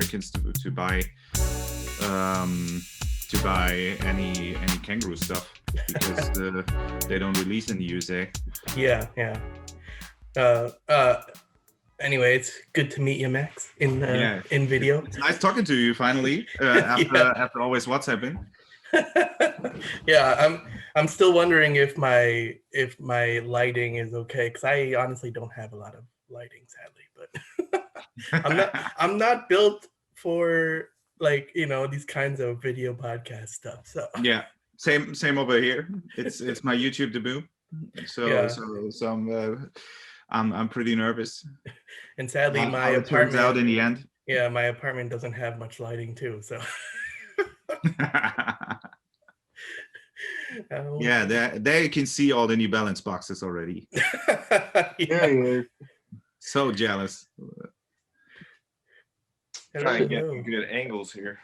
Americans to buy any kangaroo stuff because they don't release in the USA. Yeah. Anyway, it's good to meet you, Max, in video. It's nice talking to you finally after always WhatsApping. Yeah, I'm still wondering if my lighting is okay, because I honestly don't have a lot of lighting, sadly. But I'm not built for these kinds of video podcast stuff. So yeah, same over here. It's my YouTube debut, so I'm pretty nervous. And sadly, my apartment turns out in the end. Yeah, my apartment doesn't have much lighting too. So yeah, there you can see all the New Balance boxes already. Yeah. So jealous. Trying to get some good angles here.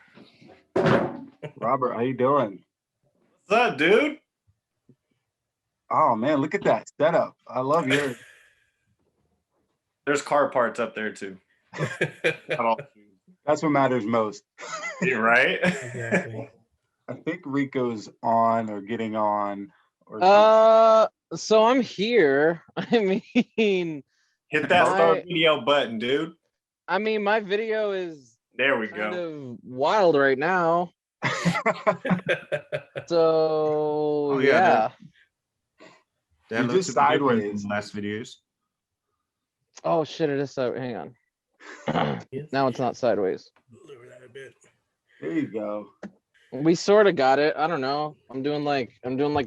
Robert, how you doing? What's up, dude? Oh man, look at that setup. I love yours. There's car parts up there too. That's what matters most. You're right. Exactly. I think Ricco's on or getting on. So I'm here. I mean, hit that start video button, dude. I mean, my video is there. We kind go. Of wild right now. So yeah. That looks just sideways. In the last videos. Oh shit! It is so. Hang on. Now it's not sideways. Lower that a bit. There you go. We sort of got it. I don't know. I'm doing like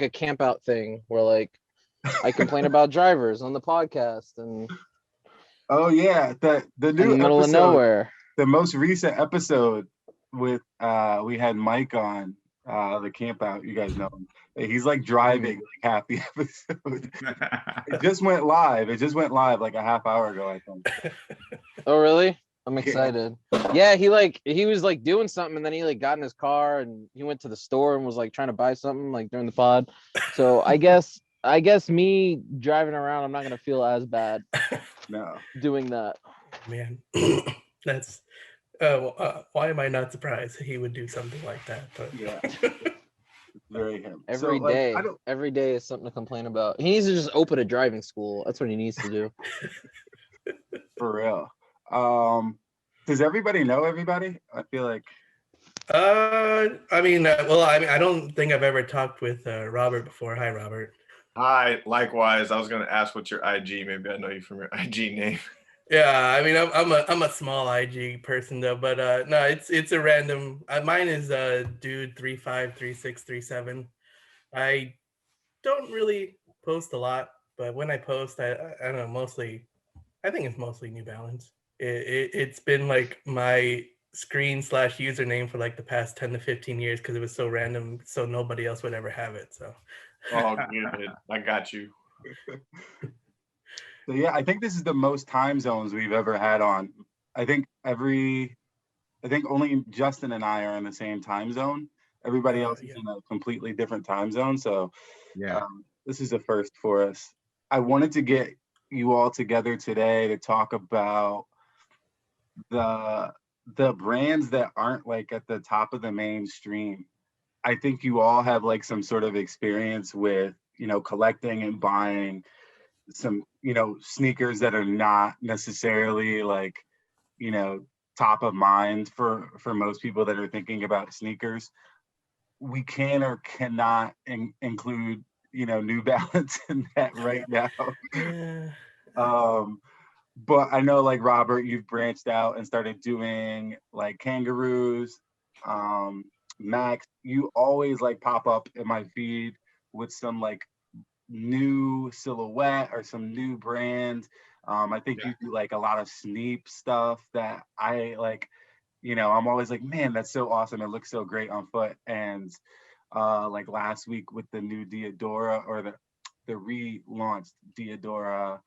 a camp out thing where like I complain about drivers on the podcast and. Oh yeah, the new in the middle episode, of nowhere. The most recent episode with we had Mike on the camp out. You guys know him. He's like driving like half the episode. It just went live. Like a half hour ago, I think. Oh really? I'm excited. Yeah, he was like doing something and then he like got in his car and he went to the store and was like trying to buy something like during the pod. So I guess me driving around, I'm not gonna feel as bad. No. Doing that. Man, that's why am I not surprised he would do something like that? But yeah. Very him. Every day is something to complain about. He needs to just open a driving school. That's what he needs to do. For real. Does everybody know everybody? I feel like. I don't think I've ever talked with Robert before. Hi, Robert. Hi. Likewise. I was gonna ask what's your IG. Maybe I know you from your IG name. Yeah, I mean, I'm a small IG person though, but no, it's a random. Mine is dude 353637. I don't really post a lot, but when I post, I don't know, mostly, I think it's mostly New Balance. It's been like my screen / username for like the past 10 to 15 years because it was so random, so nobody else would ever have it. So. Oh, good. I got you. So yeah, I think this is the most time zones we've ever had on. I think only Justin and I are in the same time zone. Everybody else is in a completely different time zone. So yeah, this is a first for us. I wanted to get you all together today to talk about the brands that aren't like at the top of the mainstream. I think you all have like some sort of experience with, collecting and buying some, sneakers that are not necessarily like, top of mind for most people that are thinking about sneakers. We can or cannot include, New Balance in that right now. But I know like Robert, you've branched out and started doing like Kangaroos. Max, you always like pop up in my feed with some like new silhouette or some new brand. I think you do like a lot of Sneep stuff that I like, I'm always like, man, that's so awesome. It looks so great on foot. And like last week with the new Diadora or the relaunched Diadora.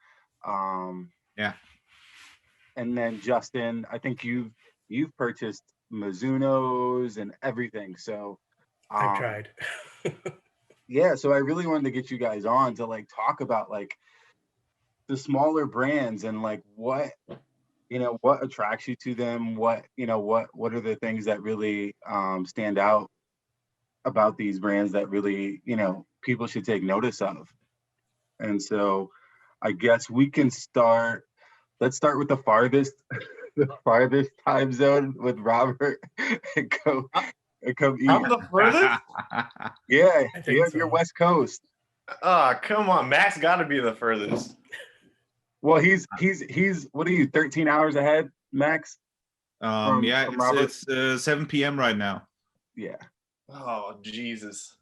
And then Justin, I think you've purchased Mizunos and everything. So I tried. Yeah, so I really wanted to get you guys on to like talk about like the smaller brands and like what what attracts you to them? What are the things that really stand out about these brands that really, people should take notice of? And so I guess we can start. Let's start with the farthest time zone with Robert and go east. I'm the furthest. Yeah, I think you're so. West Coast. Ah, come on, Max got to be the furthest. Well, he's what are you, 13 hours ahead, Max? From Robert? It's 7 p.m. right now. Yeah. Oh Jesus!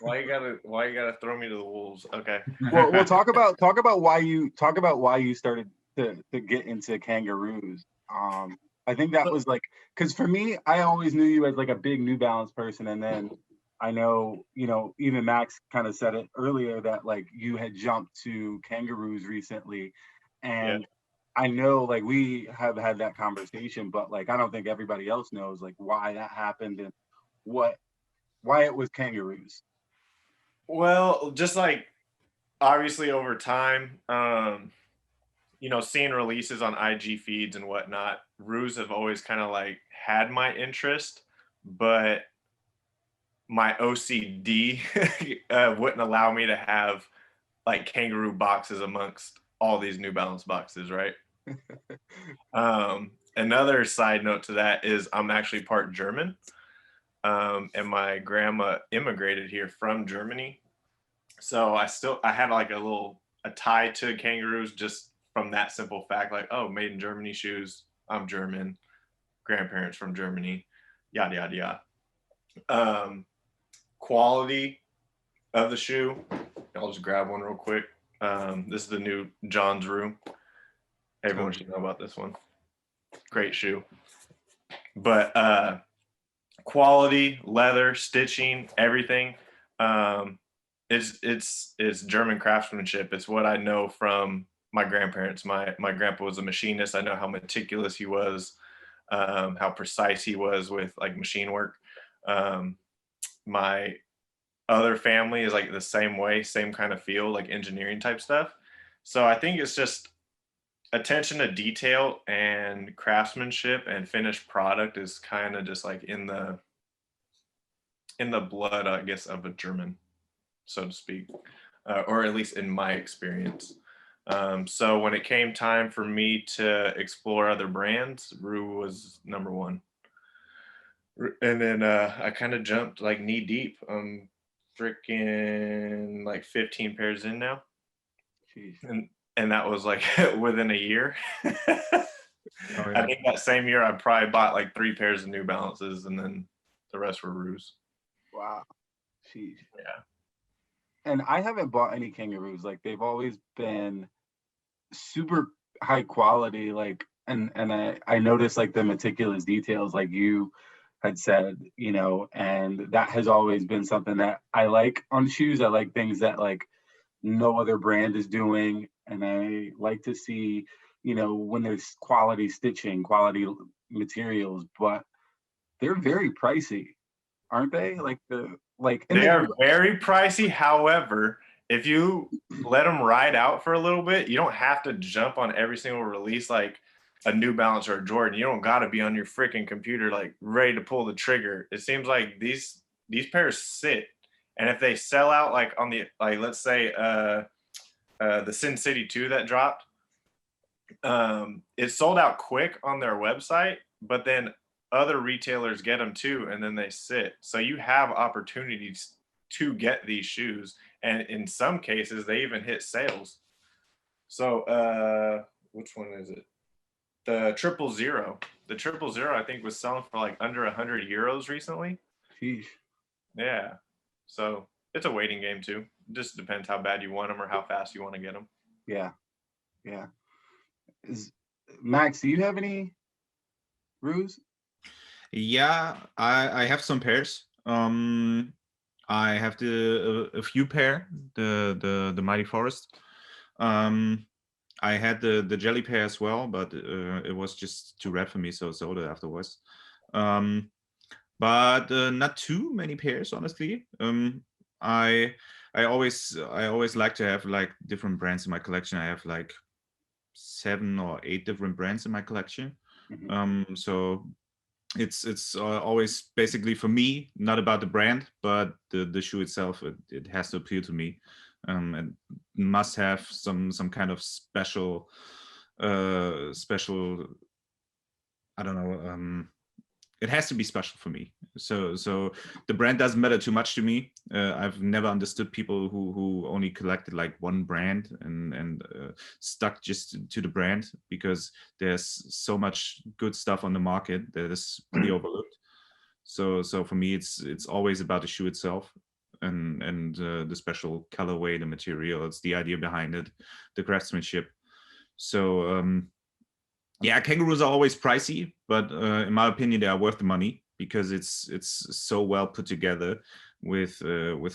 Why you gotta throw me to the wolves? Okay. Well, we'll talk about why you started to get into Kangaroos. I think that was like, because for me, I always knew you as like a big New Balance person, and then I know, even Max kind of said it earlier that like you had jumped to Kangaroos recently, and I know like we have had that conversation, but like I don't think everybody else knows like why that happened and why it was Kangaroos. Well, just like obviously over time, seeing releases on IG feeds and whatnot, Roos have always kind of like had my interest, but my OCD wouldn't allow me to have like kangaroo boxes amongst all these New Balance boxes, right? Another side note to that is I'm actually part German. And my grandma immigrated here from Germany. So I had like a tie to Kangaroos just from that simple fact, like, oh, made in Germany shoes. I'm German, grandparents from Germany, yada, yada, yada. Quality of the shoe. I'll just grab one real quick. This is the new John's Room. Everyone should know about this one. Great shoe. But quality, leather, stitching, everything. It's German craftsmanship. It's what I know from my grandparents. My grandpa was a machinist. I know how meticulous he was, how precise he was with like machine work. My other family is like the same way, same kind of feel, like engineering type stuff. So I think it's just attention to detail and craftsmanship and finished product is kind of just like in the blood, I guess, of a German, so to speak, or at least in my experience. So when it came time for me to explore other brands, Rue was number one. And then I kind of jumped like knee deep. I'm freaking like 15 pairs in now. Jeez. And that was like within a year. Oh, yeah. I think that same year I probably bought like 3 pairs of New Balances, and then the rest were Rues. Wow. Jeez. Yeah. And I haven't bought any Kangaroos. Like they've always been super high quality. Like and I noticed like the meticulous details, like you had said, and that has always been something that I like on shoes. I like things that like no other brand is doing, and I like to see, when there's quality stitching, quality materials, but they're very pricey, aren't they? They are very pricey. However, if you let them ride out for a little bit, you don't have to jump on every single release like a New Balance or a Jordan. You don't got to be on your freaking computer like ready to pull the trigger. It seems like these pairs sit, and if they sell out like on the let's say the Sin City 2 that dropped, it sold out quick on their website, but then other retailers get them too, and then they sit. So you have opportunities to get these shoes, and in some cases they even hit sales. So which one is it? The 000. The 000 I think was selling for like under 100 euros recently. Sheesh. Yeah. So it's a waiting game too. It just depends how bad you want them or how fast you want to get them. Yeah. Max, do you have any Roos? Yeah, I have some pairs. I have a few pair, the Mighty Forest. I had the jelly pair as well, but it was just too red for me, so I sold it afterwards. But not too many pairs, honestly. I always like to have like different brands in my collection. I have like 7 or 8 different brands in my collection. Mhm. So it's always basically for me not about the brand, but the shoe itself. It has to appeal to me, and must have some kind of special special, I don't know, it has to be special for me. So the brand doesn't matter too much to me. I've never understood people who only collected like one brand and stuck just to the brand, because there's so much good stuff on the market that is pretty overlooked. So for me, it's always about the shoe itself, and the special colorway, the material. It's the idea behind it, the craftsmanship. So yeah, kangaroos are always pricey, but in my opinion, they are worth the money, because it's so well put together with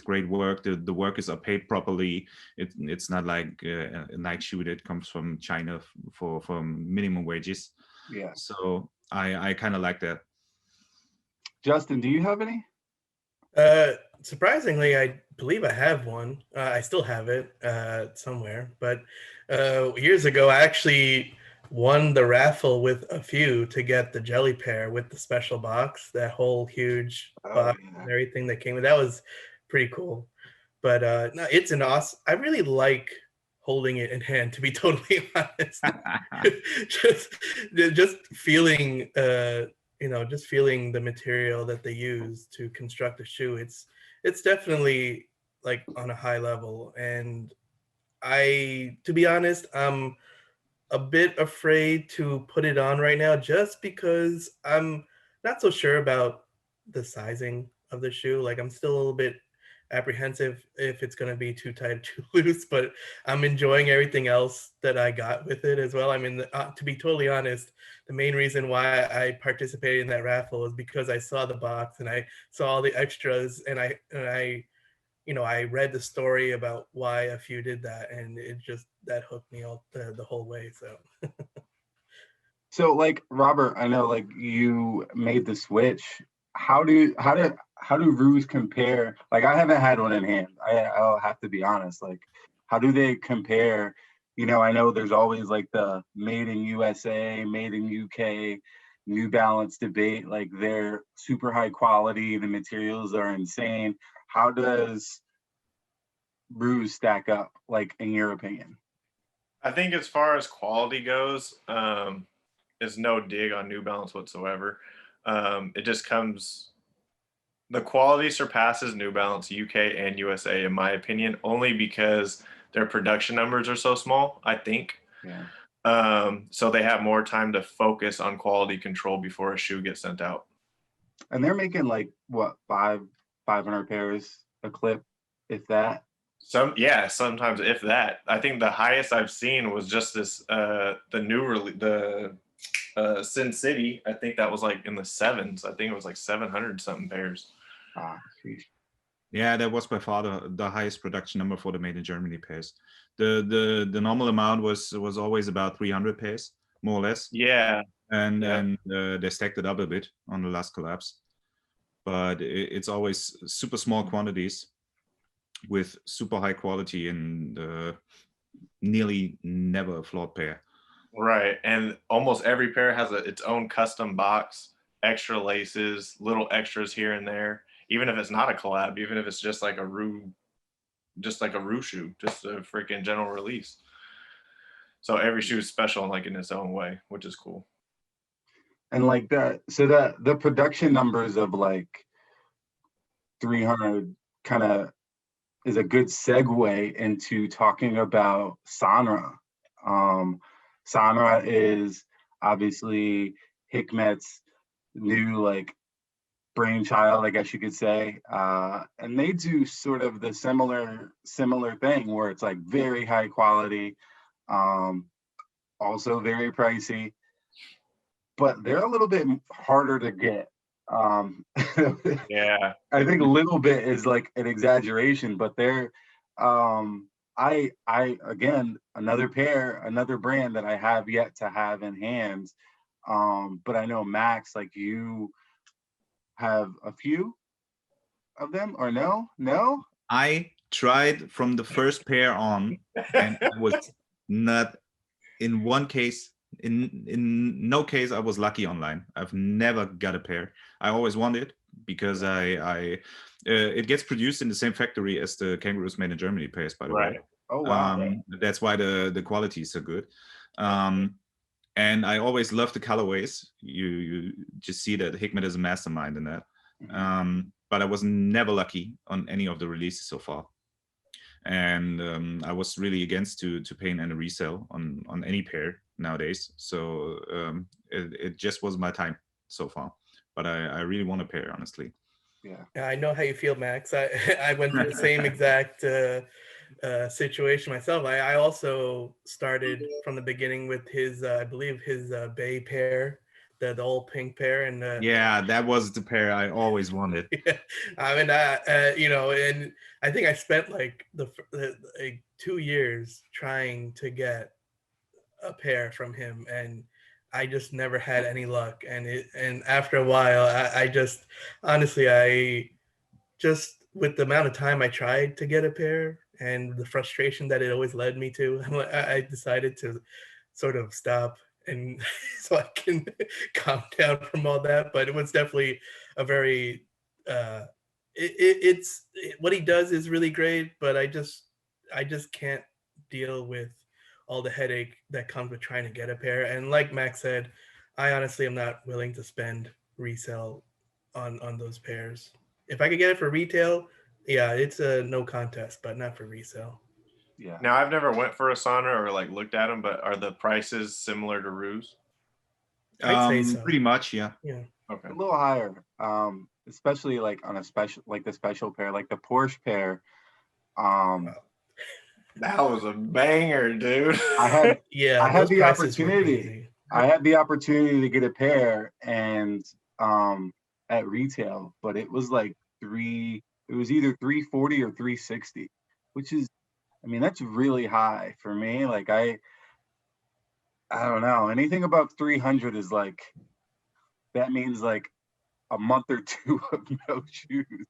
great work. The workers are paid properly. It's not like a Nike shoe that comes from China for minimum wages. Yeah. So I kind of like that. Justin, do you have any? Surprisingly, I believe I have one. I still have it somewhere, but years ago, I actually won the raffle with a few to get the jelly pair with the special box, that whole huge Oh, box yeah. and everything that came with. That was pretty cool. But no, it's an awesome. I really like holding it in hand, to be totally honest. just feeling just feeling the material that they use to construct the shoe. It's definitely like on a high level. And to be honest, I'm a bit afraid to put it on right now, just because I'm not so sure about the sizing of the shoe. Like, I'm still a little bit apprehensive if it's going to be too tight or too loose, but I'm enjoying everything else that I got with it as well. I mean, to be totally honest, the main reason why I participated in that raffle was because I saw the box and I saw all the extras, and I I read the story about why a few did that, and that hooked me all the whole way. So like Robert, I know like you made the switch. How do roos compare? Like I haven't had one in hand. I'll have to be honest. Like how do they compare? I know there's always like the made in USA, made in UK, New Balance debate. Like they're super high quality. The materials are insane. How does roos stack up, like in your opinion? I think as far as quality goes, it's no dig on New Balance whatsoever. It just comes, the quality surpasses New Balance UK and USA, in my opinion, only because their production numbers are so small, I think. Yeah. So they have more time to focus on quality control before a shoe gets sent out. And they're making like what 500 pairs a clip, if that. Sometimes if that. I think the highest I've seen was just this the Sin City. I think that was like in the sevens. I think it was like 700 something pairs. Sheesh. Yeah, that was by far the highest production number for the made in Germany pairs. The normal amount was always about 300 pairs, more or less. Yeah. And they stacked it up a bit on the last collapse, but it's always super small quantities with super high quality, and nearly never a flawed pair. Right, and almost every pair has its own custom box, extra laces, little extras here and there. Even if it's not a collab, even if it's just like a Roo shoe, just a freaking general release. So every shoe is special, like in its own way, which is cool. And like that, so the production numbers of like 300 kind of is a good segue into talking about Sonra. Sonra is obviously Hikmet's new like brainchild, I guess you could say. And they do sort of the similar thing where it's like very high quality, also very pricey, but they're a little bit harder to get. Yeah, I think a little bit is like an exaggeration, but they're I again another brand that I have yet to have in hand. But I know Max, like you have a few of them, or no? I tried from the first pair on, and I was not in one case, in no case I was lucky online. I've never got a pair. I always wanted, because it gets produced in the same factory as the Kangaroos made in Germany pairs, by the way. Oh wow. That's why the quality is so good. And I always love the colorways. You just see that Hikmet is a mastermind in that. But I was never lucky on any of the releases so far. And I was really against to paying any resale on any pair nowadays. So it just was my time so far. But I really want a pair, honestly. Yeah. I know how you feel, Max. I went through the same exact situation myself. I also started from the beginning with his, I believe his Bay pair, the old pink pair, and yeah, that was the pair I always wanted. Yeah, I mean, you know, and I think I spent like like 2 years trying to get a pair from him, and I just never had any luck. And after a while, I just honestly, I just, with the amount of time I tried to get a pair and the frustration that it always led me to, I decided to sort of stop, and so I can calm down from all that. But it was definitely a very what he does is really great, but I just can't deal with all the headache that comes with trying to get a pair. And like Max said, I honestly am not willing to spend resale on those pairs. If I could get it for retail, yeah, it's a no contest, but not for resale. Yeah. Now, I've never went for a Sonra or like looked at them, but are the prices similar to Ruse? I'd say so. Pretty much, yeah. Yeah. Okay. A little higher, especially like on a special, like the special pair, like the Porsche pair. That was a banger, dude. I had Yeah, I had those the prices were opportunity. crazy. I had the opportunity to get a pair, and at retail, but it was like it was either 340 or 360, which is, I mean, that's really high for me. Like I don't know, anything above 300 is like, that means like a month or two of no shoes.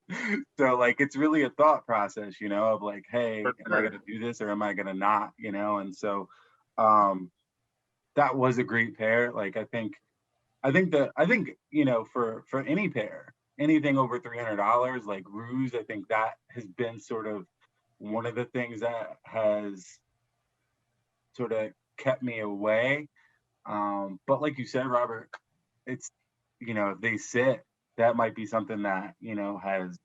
So like, it's really a thought process, you know, of like, hey, am I gonna do this or am I gonna not, you know? And so that was a great pair. Like I think, you know, for any pair, anything over $300, like Ruse, I think that has been sort of one of the things that has sort of kept me away. But like you said, Robert, it's, you know, if they sit, that might be something that, you know, has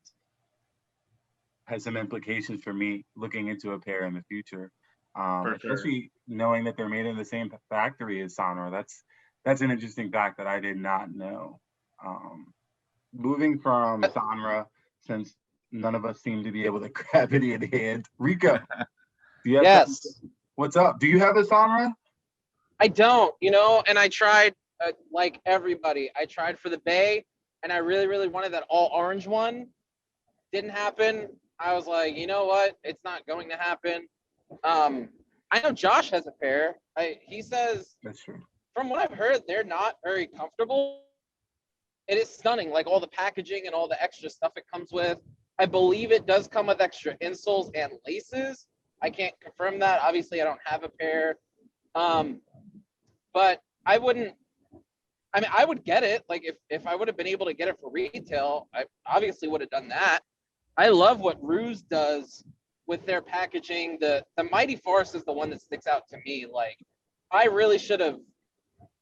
some implications for me looking into a pair in the future. Especially knowing that they're made in the same factory as Sonra. That's an interesting fact that I did not know. Moving from Sonra, since none of us seem to be able to grab it in hand, Ricco, do you have Yes. What's up? Do you have a Sonra? I don't, you know, and I tried like everybody. I tried for the Bay, and I really, really wanted that all orange one. Didn't happen. I was like, you know what? It's not going to happen. I know Josh has a pair. He says, That's true. from what I've heard, they're not very comfortable. It is stunning, like all the packaging and all the extra stuff it comes with. I believe it does come with extra insoles and laces. I can't confirm that. Obviously, I don't have a pair. But I wouldn't, I mean, I would get it. Like if I would have been able to get it for retail, I obviously would have done that. I love what Ruse does with their packaging. The Mighty Forest is the one that sticks out to me. Like I really should have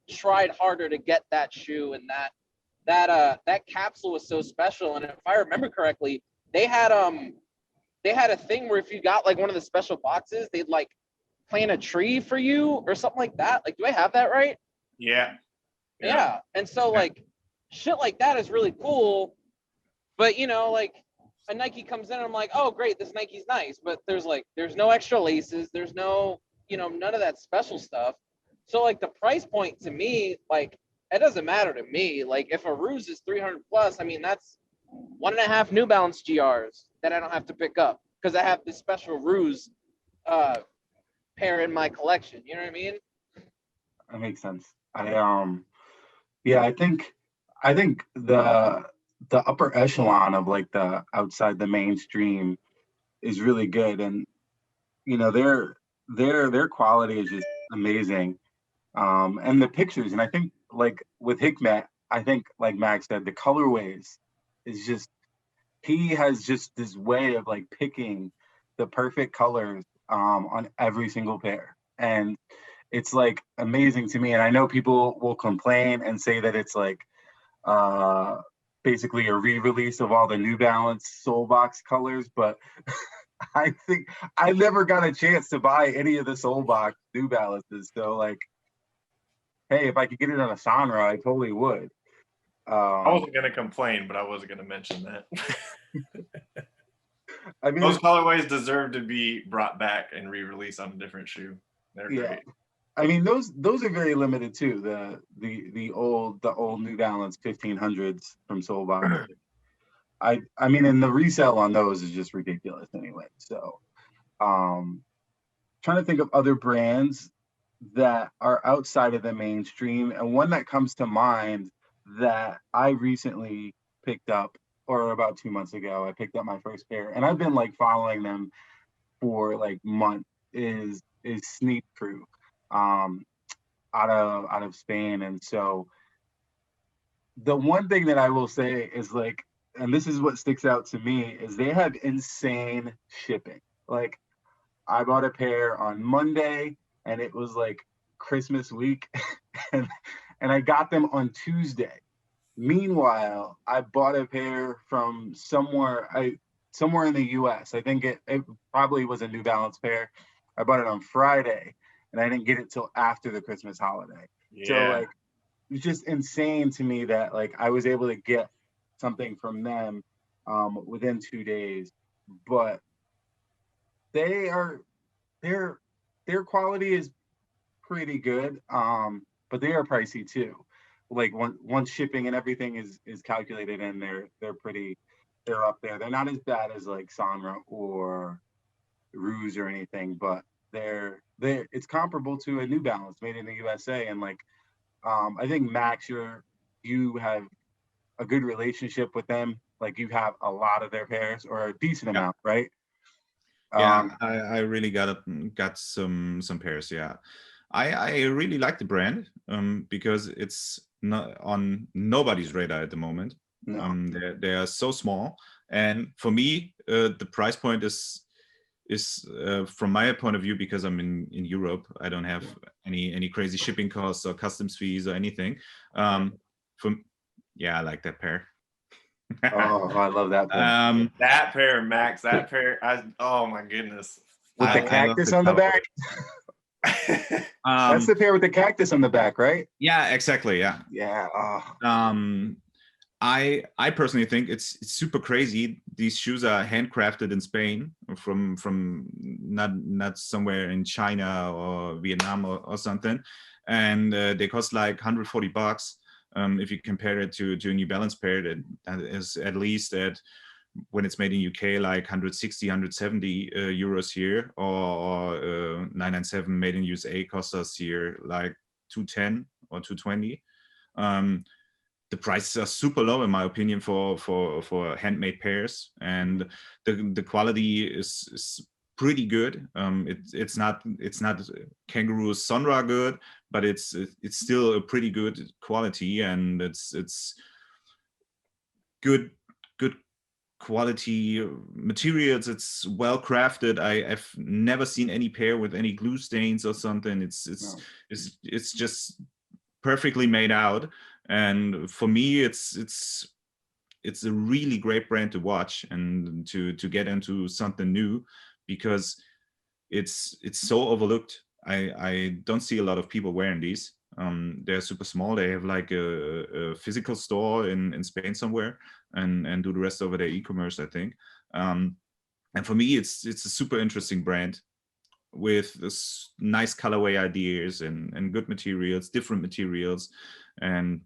tried harder to get that shoe, and that capsule was so special. And if I remember correctly, they had a thing where if you got like one of the special boxes, they'd like plant a tree for you or something like that. Like, do I have that right? Yeah. Yeah. And so like shit like that is really cool. But you know, like a Nike comes in and I'm like, oh great, this Nike's nice. But there's no extra laces, there's no, you know, none of that special stuff. So like the price point to me, like it doesn't matter to me. Like if a Ruse is 300 plus, I mean, that's 1.5 New Balance GRs that I don't have to pick up because I have this special Ruse pair in my collection. You know what I mean? That makes sense. Yeah, I think the upper echelon of like the outside the mainstream is really good, and you know their quality is just amazing. And the pictures, and I think like with Hikmet, I think like Max said, the colorways is just, he has just this way of like picking the perfect colors on every single pair. And it's like amazing to me. And I know people will complain and say that it's like basically a re-release of all the New Balance Soul Box colors, but I think I never got a chance to buy any of the Soul Box New Balances. So like, hey, if I could get it on a Sonra, I totally would. I wasn't gonna complain, but I wasn't gonna mention that. I mean, Those colorways deserve to be brought back and re-released on a different shoe. They're yeah. great. I mean, those are very limited too. The old New Balance 1500s from Soulbox. I mean, and the resale on those is just ridiculous anyway. So, trying to think of other brands that are outside of the mainstream, and one that comes to mind that I recently picked up, or about 2 months ago, I picked up my first pair, and I've been like following them for like months. Is Sneep Crew. Out of Spain. And so the one thing that I will say is like, and this is what sticks out to me, is they have insane shipping. Like I bought a pair on Monday and it was like Christmas week and I got them on Tuesday. Meanwhile, I bought a pair from somewhere in the US. I think it probably was a New Balance pair. I bought it on Friday and I didn't get it till after the Christmas holiday. Yeah. So like, it's just insane to me that like I was able to get something from them within 2 days. But their quality is pretty good, but they are pricey too. Like once shipping and everything is calculated, and they're up there. They're not as bad as like Sonra or Ruse or anything, but it's comparable to a New Balance made in the USA. And like I think Max, you have a good relationship with them. Like you have a lot of their pairs, or a decent amount, right? Yeah, I really got some pairs. Yeah, I really like the brand because it's not on nobody's radar at the moment. No. They are so small, and for me, the price point is from my point of view, because I'm in Europe, I don't have any crazy shipping costs or customs fees or anything. Yeah, I like that pair. Oh, I love that pair. That pair, Max. That pair. Oh my goodness. With the cactus on the back. That's the pair with the cactus on the back, right? Yeah, exactly. Yeah. Yeah. I personally think it's super crazy. These shoes are handcrafted in Spain from not somewhere in China or Vietnam or something, and they cost like $140. If you compare it to a New Balance pair that is at least at, when it's made in UK, like 160, 170 euros here, or 997 made in USA costs us here like 210 or 220. The prices are super low in my opinion for handmade pairs, and the quality is pretty good. It's not Kangaroos Sonra good, but it's still a pretty good quality, and it's good quality materials. It's well crafted. I've never seen any pair with any glue stains or something. It's just perfectly made out, and for me it's a really great brand to watch and to get into something new, because it's so overlooked. I don't see a lot of people wearing these. They're super small. They have like a physical store in Spain somewhere, and do the rest over their e-commerce, I think. And for me, it's a super interesting brand with this nice colorway ideas and good materials, different materials, and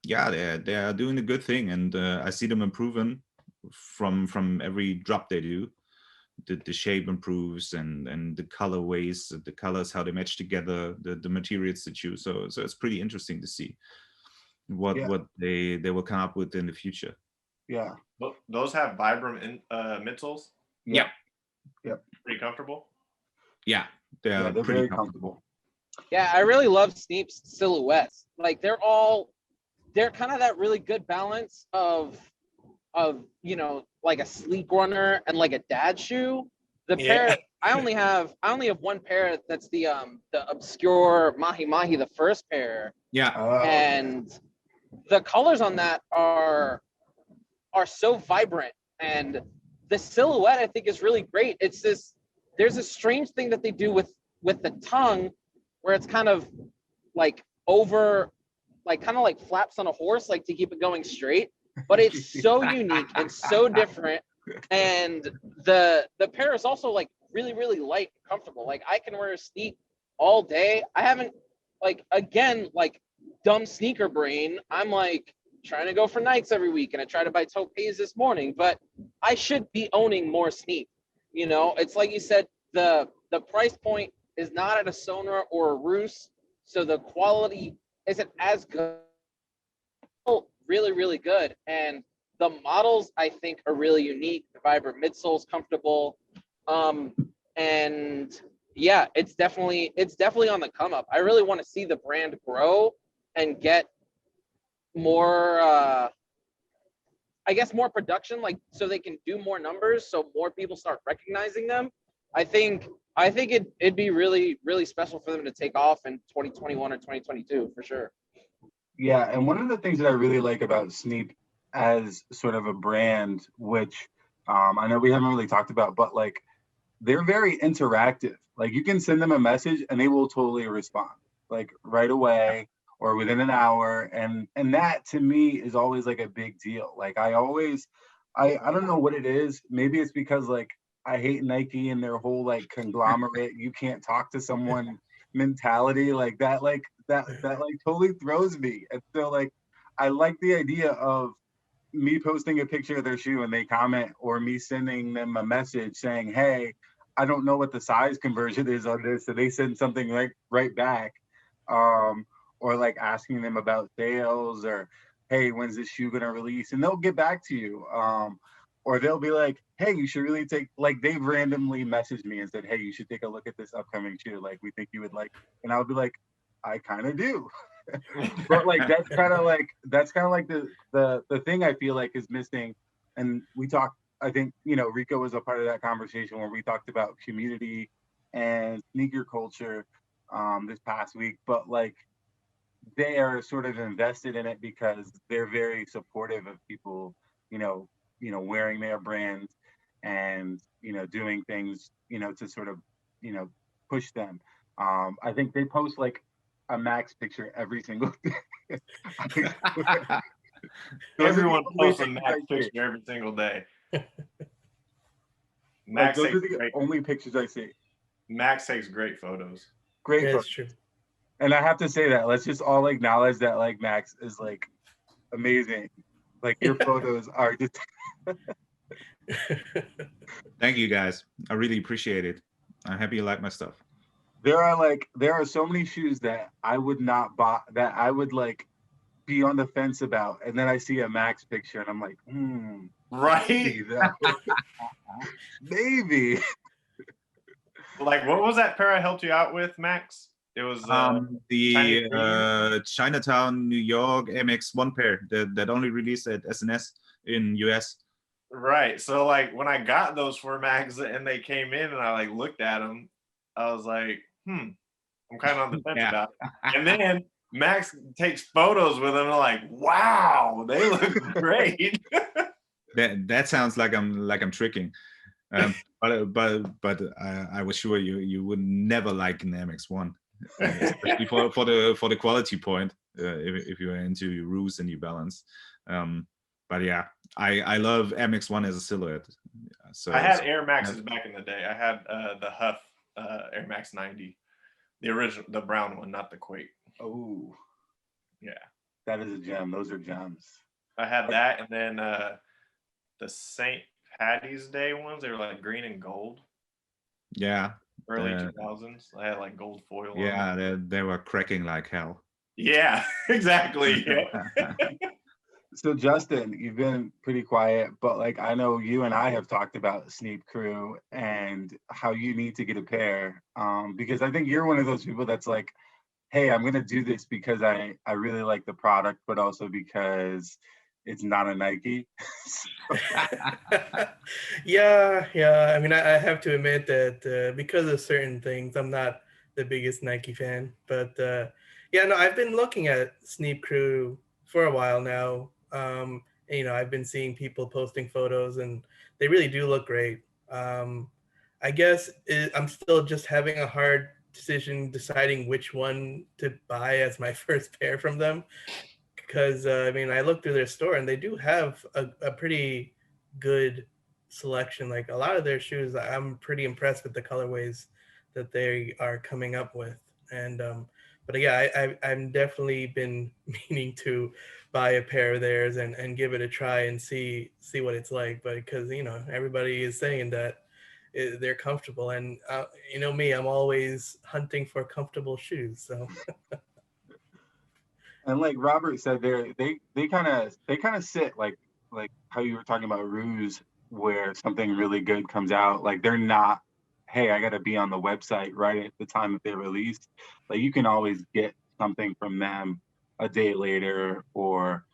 yeah, they are doing a good thing, and I see them improving from every drop they do. The shape improves, and the colorways, the colors, how they match together, the materials they choose. So it's pretty interesting to see what they will come up with in the future. Yeah. Those have Vibram midsoles. Yeah. Pretty comfortable. Yeah, they're they're pretty very comfortable. Yeah, I really love Sneep's silhouettes. Like they're kind of that really good balance of you know, like a sleek runner and like a dad shoe. The Yeah. pair I only have one pair that's the obscure Mahi Mahi, the first pair. Yeah. Oh, And the colors on that are so vibrant, and the silhouette I think is really great. It's this there's a strange thing that they do with the tongue where it's kind of like over like kind of like flaps on a horse like to keep it going straight, but it's so unique and so different. And the pair is also like really really light and comfortable. Like I can wear a Sneep all day. I haven't like again like dumb sneaker brain. I'm like trying to go for Nikes every week, and I try to buy Topes this morning, but I should be owning more Sneep. You know, it's like you said, the price point is not at a Sonra or a Roos, so the quality isn't as good. Really, really good, and the models I think are really unique. The vibrant midsole's comfortable, and yeah, it's definitely on the come up. I really want to see the brand grow and get more I guess more production, like so they can do more numbers, so more people start recognizing them. I think it'd be really really special for them to take off in 2021 or 2022 for sure. yeah. And one of the things that I really like about Sneep as sort of a brand, which I know we haven't really talked about, but like they're very interactive. Like you can send them a message and they will totally respond, like right away or within an hour. And that to me is always like a big deal. Like I don't know what it is. Maybe it's because like I hate Nike and their whole like conglomerate, you can't talk to someone mentality like that like totally throws me. And so like I like the idea of me posting a picture of their shoe and they comment, or me sending them a message saying, hey, I don't know what the size conversion is on this, so they send something right back, or like asking them about sales, or hey, when's this shoe gonna release, and they'll get back to you, or they'll be like, hey, you should really take, like they've randomly messaged me and said, hey, you should take a look at this upcoming shoe, like we think you would like, and I would be like, I kind of do. But like that's kind of like the thing I feel like is missing. And we talked, I think, you know, Ricco was a part of that conversation where we talked about community and sneaker culture this past week, but like they are sort of invested in it because they're very supportive of people, wearing their brands and doing things to sort of push them. I think they post like a Max picture every single day. Everyone posts a Max picture every single day. Max those takes are the great, only pictures I see. Max takes great photos. Great Yeah, photos. that's true. And I have to say that let's just all acknowledge that like Max is like amazing. Like your photos are just Thank you guys. I really appreciate it. I'm happy you like my stuff. there are so many shoes that I would not buy, that I would like be on the fence about, and then I see a Max picture and I'm like, Right? maybe. Like, what was that pair I helped you out with, Max? It was the Chinatown, New York MX1 pair that only released at SNS in US. Right. So like when I got those for Max and they came in and I like looked at them, I was like, I'm kind of on the fence about it. And then Max takes photos with them and I'm like, wow, they look great. That sounds like I'm tricking. But I was sure you would never like an MX1, especially for the quality point, if you're into Roos and New Balance. But yeah, I love MX1 as a silhouette. So I had Air Maxes back in the day. I had the Huff Air Max 90, the original, the brown one, not the Quake. Oh, yeah, that is a gem. Those are gems. I had that, and then the St. Patty's Day ones. They were like green and gold. Yeah, early 2000s. I had like gold foil. Yeah, they were cracking like hell. Yeah, exactly. Yeah. So Justin, you've been pretty quiet, but like I know you and I have talked about Sneep Crew and how you need to get a pair, because I think you're one of those people that's like, hey, I'm gonna do this because I really like the product, but also because it's not a Nike. Yeah. I mean, I have to admit that because of certain things, I'm not the biggest Nike fan. But yeah, no, I've been looking at Sneep Crew for a while now. And, you know, I've been seeing people posting photos, and they really do look great. I guess I'm still just having a hard decision deciding which one to buy as my first pair from them. Because I mean, I looked through their store and they do have a pretty good selection. Like a lot of their shoes, I'm pretty impressed with the colorways that they are coming up with. And but yeah, I'm definitely been meaning to buy a pair of theirs and give it a try and see what it's like. But because you know everybody is saying that they're comfortable, and you know me, I'm always hunting for comfortable shoes. So And like Robert said, they kind of sit like how you were talking about Ruse, where something really good comes out. Like they're not, hey, I got to be on the website right at the time that they release. Like you can always get something from them a day later, or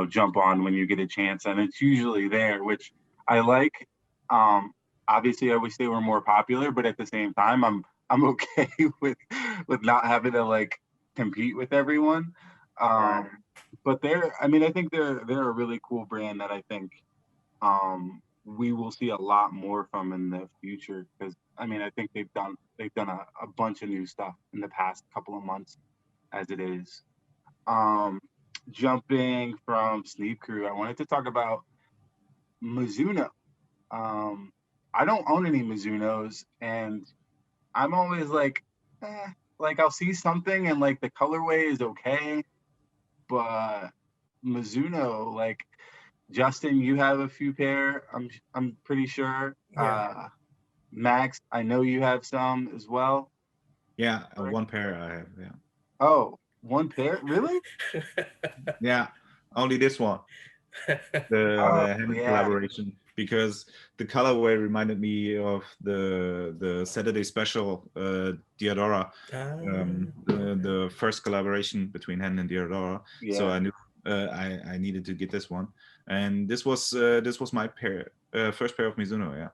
jump on when you get a chance, and it's usually there, which I like. Um, Obviously, I wish they were more popular, but at the same time, I'm okay with not having to like compete with everyone. Right. But I mean, I think they're a really cool brand that I think we will see a lot more from in the future, because I mean, I think they've done a bunch of new stuff in the past couple of months as it is. Um, Jumping from Sneep Crew, I wanted to talk about Mizuno. Um, I don't own any Mizunos, and I'm always like, like I'll see something and like the colorway is okay, but Mizuno, like Justin, you have a few pair. I'm pretty sure. yeah. Max, I know you have some as well. Yeah, Right? one pair I have. Yeah, Oh, one pair? Really? yeah, only this one. Oh, The hand yeah. collaboration, because the colorway reminded me of the Saturday Special Diodora, the first collaboration between Hen and Diodora. So Yeah. I knew I needed to get this one, and this was my first pair of Mizuno. Yeah.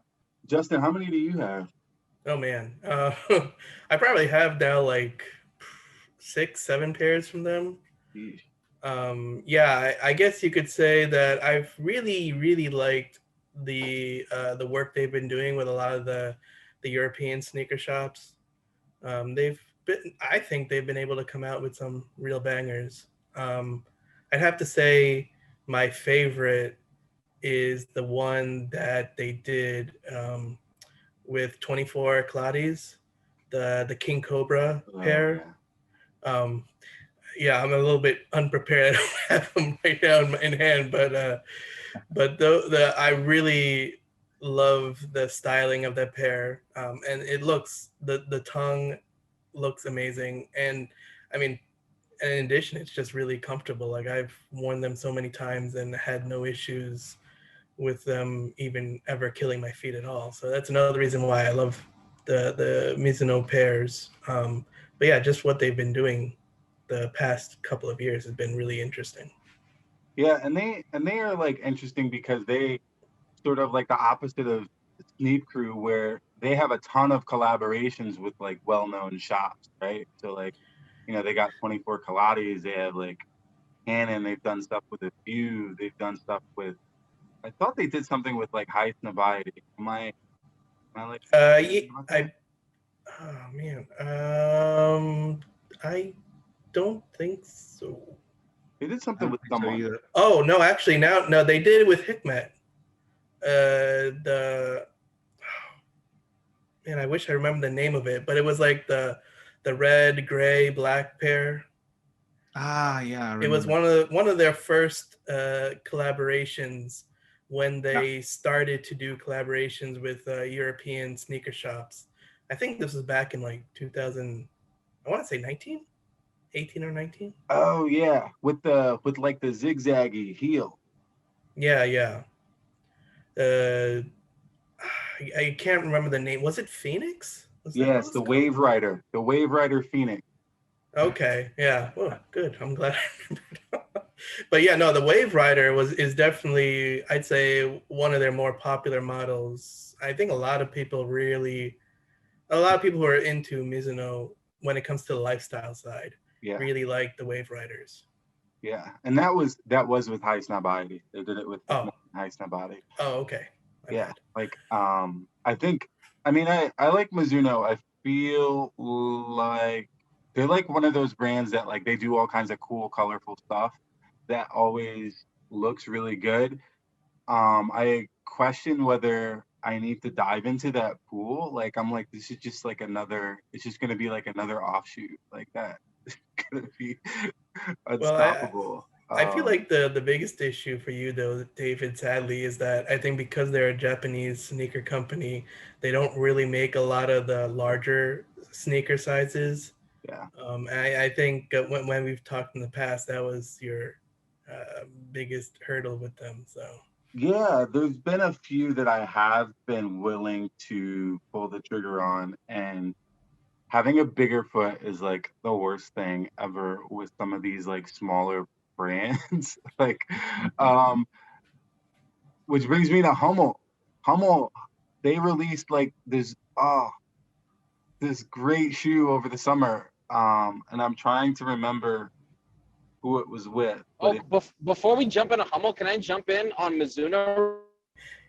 Justin, how many do you have? Oh man, I probably have now like 6, 7 pairs from them. Yeesh. Yeah, I guess you could say that I've really liked the work they've been doing with a lot of the European sneaker shops. I think they've been able to come out with some real bangers. I'd have to say my favorite is the one that they did with 24 Claudi's, the King Cobra Oh, pair. yeah. Um, yeah, I'm a little bit unprepared. I don't have them right now in hand, but I really love the styling of that pair, and the tongue looks amazing, and I mean, in addition, it's just really comfortable. Like I've worn them so many times and had no issues with them even ever killing my feet at all. So that's another reason why I love the Mizuno pairs. But yeah, just what they've been doing the past couple of years has been really interesting. Yeah, and they are like interesting because they sort of like the opposite of Sneep Crew, where they have a ton of collaborations with like well-known shops, right? So like, they got 24 Pilates, they have like Canon, they've done stuff with a few, they've done stuff with, I thought they did something with like High Snobiety. Am I like Yeah, about that? oh man, I don't think so. They did I something don't with think so someone. either. Oh no, actually now no, they did it with Hikmet. The Man, I wish I remember the name of it, but it was like the red, gray, black pair. Ah, yeah, I It was remember. one of their first collaborations when Yeah. they started to do collaborations with European sneaker shops. I think this was back in like 2000. I want to say 19, 18 or 19. Oh yeah, with like the zigzaggy heel. Yeah. Uh, I can't remember the name. Was it Phoenix? Was that what it Yes, was the called? Wave Rider Phoenix. Okay, yeah. Oh, good. I'm glad I remembered. But yeah, no, the Wave Rider is definitely, I'd say, one of their more popular models. I think a lot of people who are into Mizuno when it comes to the lifestyle side Yeah, really like the Wave Riders. yeah, and that was with High Snobody. They did it with Oh, High Snobody. oh, okay. My Yeah, bad. like I think, I mean, I like Mizuno. I feel like they're like one of those brands that like they do all kinds of cool, colorful stuff that always looks really good. I question whether I need to dive into that pool. Like I'm like, this is just like another. It's just gonna be like another offshoot like that. It's gonna be Well, unstoppable. I feel like the biggest issue for you though, David, sadly, is that I think because they're a Japanese sneaker company, they don't really make a lot of the larger sneaker sizes. Yeah. I think when we've talked in the past, that was your biggest hurdle with them. So Yeah, there's been a few that I have been willing to pull the trigger on, and having a bigger foot is like the worst thing ever with some of these like smaller brands. Like, um, which brings me to Hummel. Hummel, they released like this great shoe over the summer. And I'm trying to remember who it was with. But Before we jump into Hummel, can I jump in on Mizuno?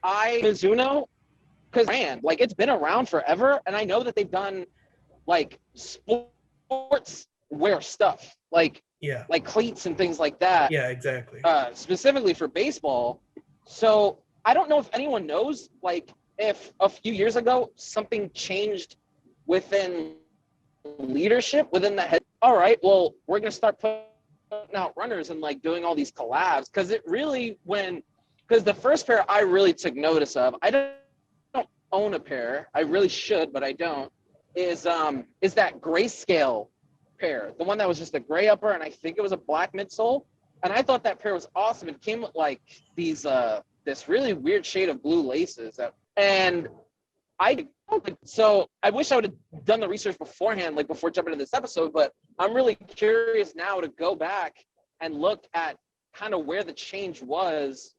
Mizuno, because brand, like it's been around forever, and I know that they've done like sports wear stuff, like yeah, like cleats and things like that, yeah, exactly. specifically for baseball. So I don't know if anyone knows, like if a few years ago something changed within leadership within the head. All right, well, we're gonna start putting out runners and like doing all these collabs, because it really because the first pair I really took notice of, I don't own a pair, I really should, but I don't, is that grayscale pair, the one that was just a gray upper and I think it was a black midsole, and I thought that pair was awesome. It came with like these this really weird shade of blue laces and so I wish I would have done the research beforehand, like before jumping into this episode, but I'm really curious now to go back and look at kind of where the change was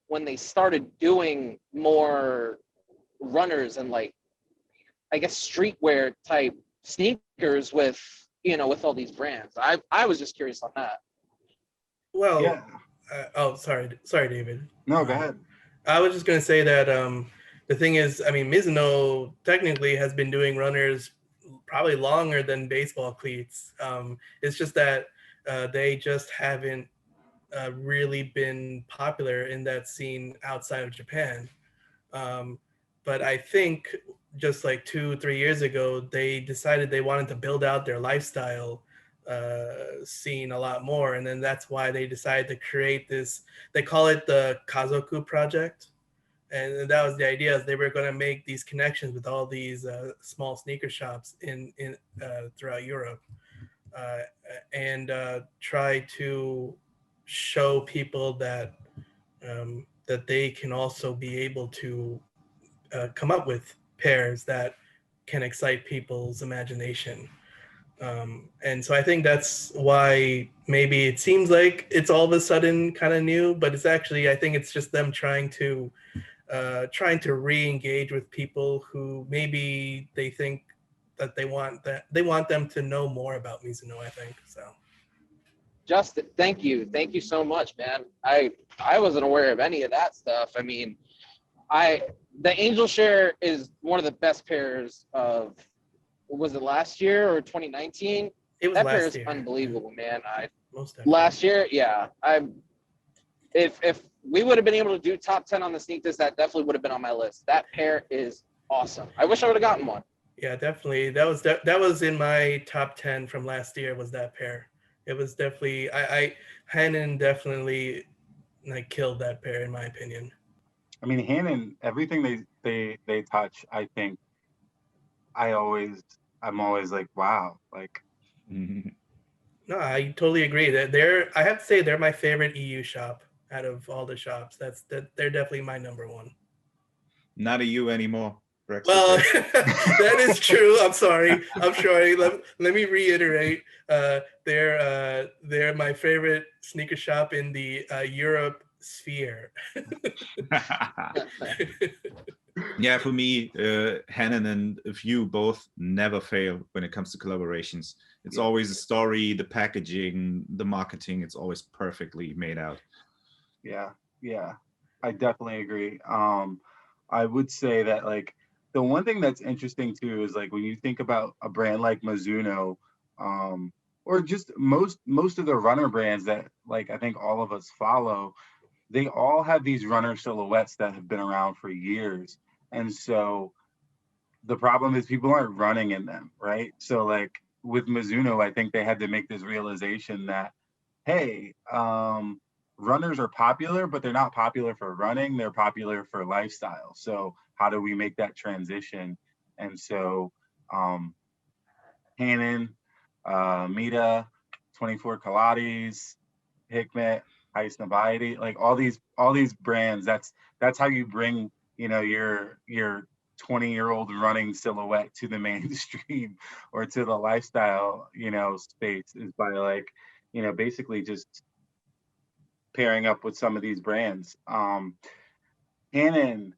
when they started doing more runners and like, I guess, streetwear type sneakers with, with all these brands. I was just curious on that. Well, yeah. Sorry, David. No, go ahead. I was just gonna say that the thing is, I mean, Mizuno technically has been doing runners probably longer than baseball cleats. It's just that they just haven't really been popular in that scene outside of Japan. But I think just like 2-3 years ago, they decided they wanted to build out their lifestyle scene a lot more. And then that's why they decided to create this, they call it the Kazoku Project. And that was the idea, is they were going to make these connections with all these small sneaker shops in throughout Europe and try to show people that that they can also be able to come up with pairs that can excite people's imagination. And so I think that's why maybe it seems like it's all of a sudden kind of new, but it's actually, I think it's just them trying to re-engage with people who maybe they think that they want them to know more about Mizuno, I think. So Justin, thank you so much, man. I wasn't aware of any of that stuff. I mean, the Angel Share is one of the best pairs of, was it last year or 2019? it was That last pair is year. unbelievable, man. Most definitely. Last year, yeah. If we would have been able to do top 10 on the sneakers, that definitely would have been on my list. That pair is awesome. I wish I would have gotten one. Yeah, definitely. That was in my top 10 from last year, was that pair. It was definitely, Hannon definitely like killed that pair in my opinion. I mean, Hannon, everything they touch, I think I'm always like, wow, like. No, I totally agree. I have to say they're my favorite EU shop out of all the shops. They're definitely my number one. Not a U anymore. Brexit. Well, that is true. I'm sorry. Let me reiterate. They're my favorite sneaker shop in the Europe sphere. Yeah, for me, Hannon and a few both never fail when it comes to collaborations. It's always the story, the packaging, the marketing. It's always perfectly made out. Yeah, I definitely agree. I would say that like the one thing that's interesting too is like when you think about a brand like Mizuno, or just most of the runner brands that like I think all of us follow, they all have these runner silhouettes that have been around for years. And so the problem is people aren't running in them, right? So like with Mizuno, I think they had to make this realization that, hey, runners are popular, but they're not popular for running. They're popular for lifestyle. So how do we make that transition? And so Hannon, Mita, 24 Kalates, Hikmet, Highsnobiety, like all these brands, that's how you bring, you know, your 20-year-old running silhouette to the mainstream or to the lifestyle, you know, space, is by like, you know, basically just pairing up with some of these brands. Hannon,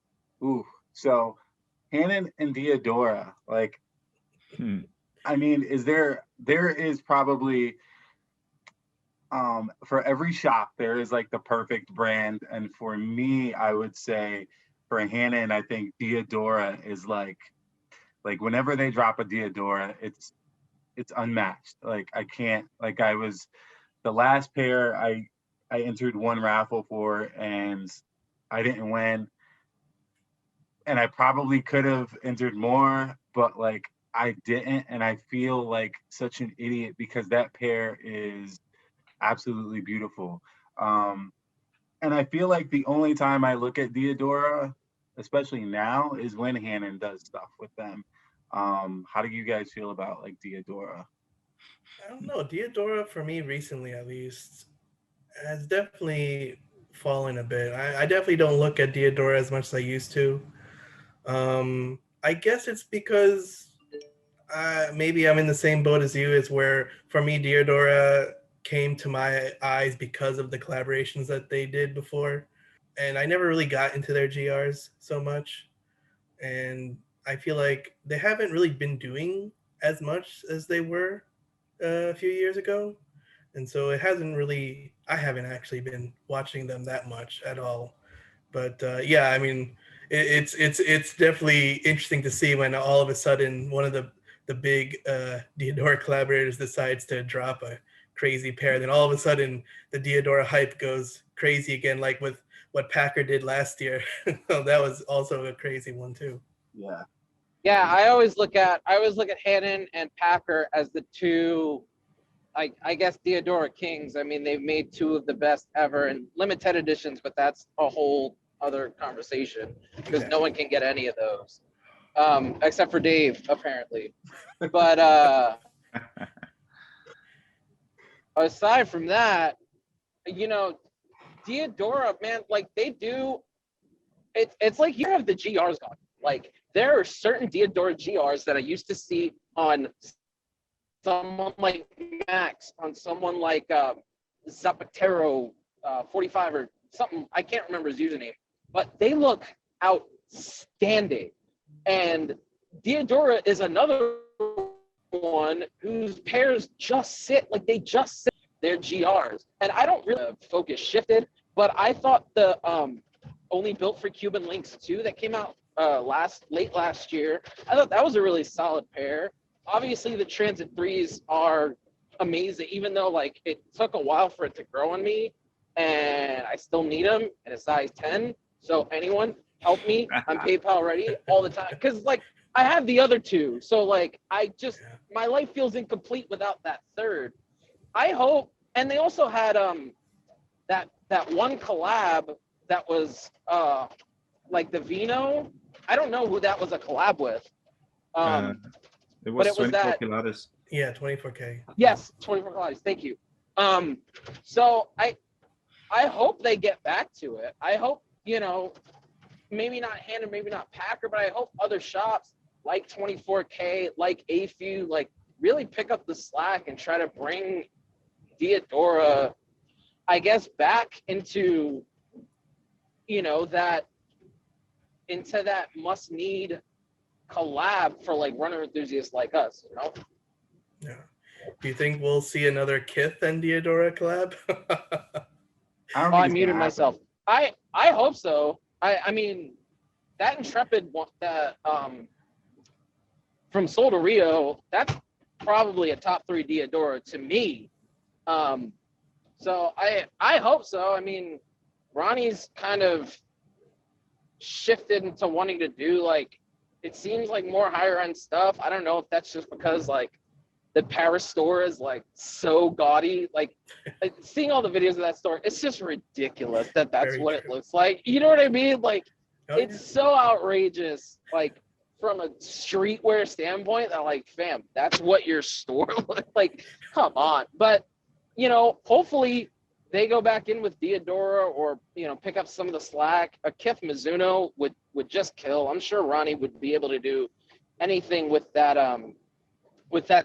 so Hannon and Diadora, like, I mean, there is probably for every shop there is like the perfect brand, and for me, I would say for Hannon, I think Diadora is like whenever they drop a Diadora, it's unmatched. Like I can't, like I was the last pair I entered one raffle for and I didn't win, and I probably could have entered more, but like I didn't, and I feel like such an idiot because that pair is absolutely beautiful. And I feel like the only time I look at Diadora, especially now, is when Hannon does stuff with them. How do you guys feel about like Diadora? I don't know. Diadora, for me recently at least, has definitely fallen a bit. I definitely don't look at Diadora as much as I used to. I guess it's because maybe I'm in the same boat as you, is where for me Diadora came to my eyes because of the collaborations that they did before, and I never really got into their GRs so much, and I feel like they haven't really been doing as much as they were a few years ago, and so it hasn't really, I haven't actually been watching them that much at all. But yeah, I mean, it's definitely interesting to see when all of a sudden one of the big Diadora collaborators decides to drop a crazy pair. Then all of a sudden the Diadora hype goes crazy again, like with what Packer did last year. That was also a crazy one too. Yeah. Yeah, I always look at Hannon and Packer as the two, I guess, Diadora kings. I mean, they've made two of the best ever in limited editions, but that's a whole other conversation because no one can get any of those, except for Dave, apparently. But aside from that, you know, Diadora, man, like they do, it's like you have the GRs gone. Like there are certain Diadora GRs that I used to see on someone like Max, on someone like Zapatero 45 or something. I can't remember his username, but they look outstanding. And Diadora is another one whose pairs just sit, like they just sit their GRs. And I don't really focus shifted, but I thought the Only Built for Cuban Links 2 that came out late last year, I thought that was a really solid pair. Obviously the Transit 3s are amazing, even though like it took a while for it to grow on me, and I still need them in a size 10. So anyone help me on PayPal ready all the time, because like I have the other two, so like I just, my life feels incomplete without that third. I hope. And they also had that one collab that was like the Vino. I don't know who that was a collab with. It was 24 that Pilates. Yeah, 24K. Yes, 24 Pilates. Thank you. So I hope they get back to it. I hope, you know, maybe not Hand, maybe not Packer, but I hope other shops like 24K, like AFU, like really pick up the slack and try to bring Diadora, I guess, back into, that must need collab for like runner enthusiasts like us, Yeah. Do you think we'll see another Kith and Diadora collab? I don't Oh, think I it's muted gonna myself. happen. I hope so. I mean, that Intrepid one, that from Sol to Rio, that's probably a top 3 Diadora to me. So I hope so. I mean, Ronnie's kind of shifted into wanting to do like, it seems like more higher end stuff. I don't know if that's just because like the Paris store is like so gaudy. Like seeing all the videos of that store, it's just ridiculous that's Very what it true. looks like. You know what I mean? Like Oh, it's so outrageous. Like from a streetwear standpoint, that like, fam, that's what your store looks like. Come on. But hopefully they go back in with Diadora or pick up some of the slack. A Kith Mizuno would just kill. I'm sure Ronnie would be able to do anything with that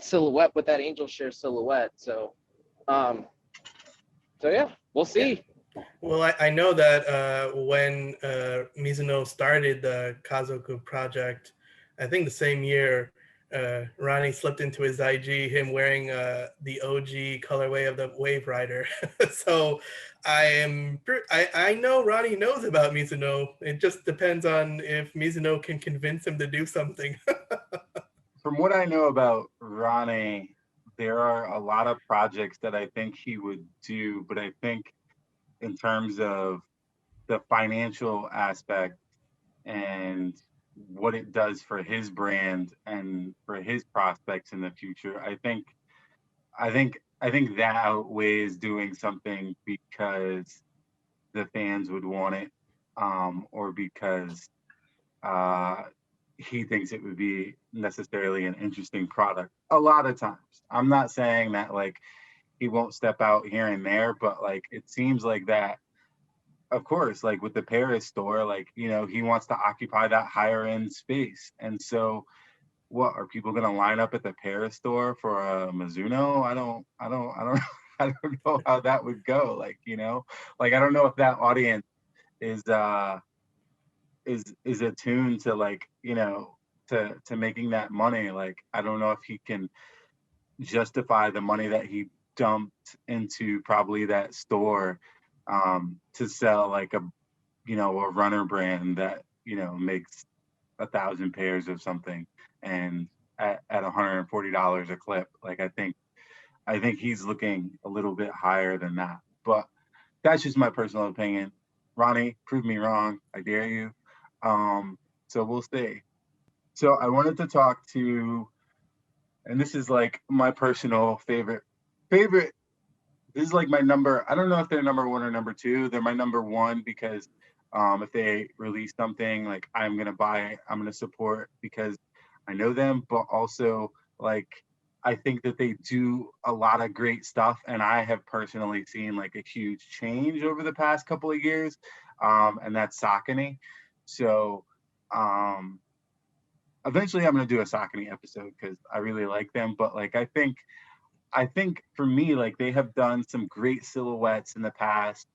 silhouette, with that angel share silhouette. So yeah, we'll see. Well, I know that when Mizuno started the Kazoku project, I think the same year, Ronnie slipped into his IG, him wearing the OG colorway of the Wave Rider. So I know Ronnie knows about Mizuno. It just depends on if Mizuno can convince him to do something. From what I know about Ronnie, there are a lot of projects that I think he would do, but I think in terms of the financial aspect and what it does for his brand and for his prospects in the future, I think that outweighs doing something because the fans would want it, or because he thinks it would be necessarily an interesting product. A lot of times, I'm not saying that like he won't step out here and there, but like it seems like that. Of course, like with the Paris store, like he wants to occupy that higher end space, and so what are people going to line up at the Paris store for a Mizuno? I don't I don't know how that would go. Like like I don't know if that audience is attuned to like to making that money. Like I don't know if he can justify the money that he dumped into probably that store to sell like a runner brand that makes 1,000 pairs of something and at $140 a clip. Like I think he's looking a little bit higher than that, but that's just my personal opinion. Ronnie, prove me wrong, I dare you. So we'll see. So I wanted to talk to, and this is like my personal favorite. This is like my number. I don't know if they're number 1 or number 2. They're my number 1 because if they release something, like I'm gonna buy it, I'm gonna support because I know them, but also like I think that they do a lot of great stuff, and I have personally seen like a huge change over the past couple of years, and that's Saucony. So eventually I'm gonna do a Saucony episode because I really like them, but like I think for me, like they have done some great silhouettes in the past.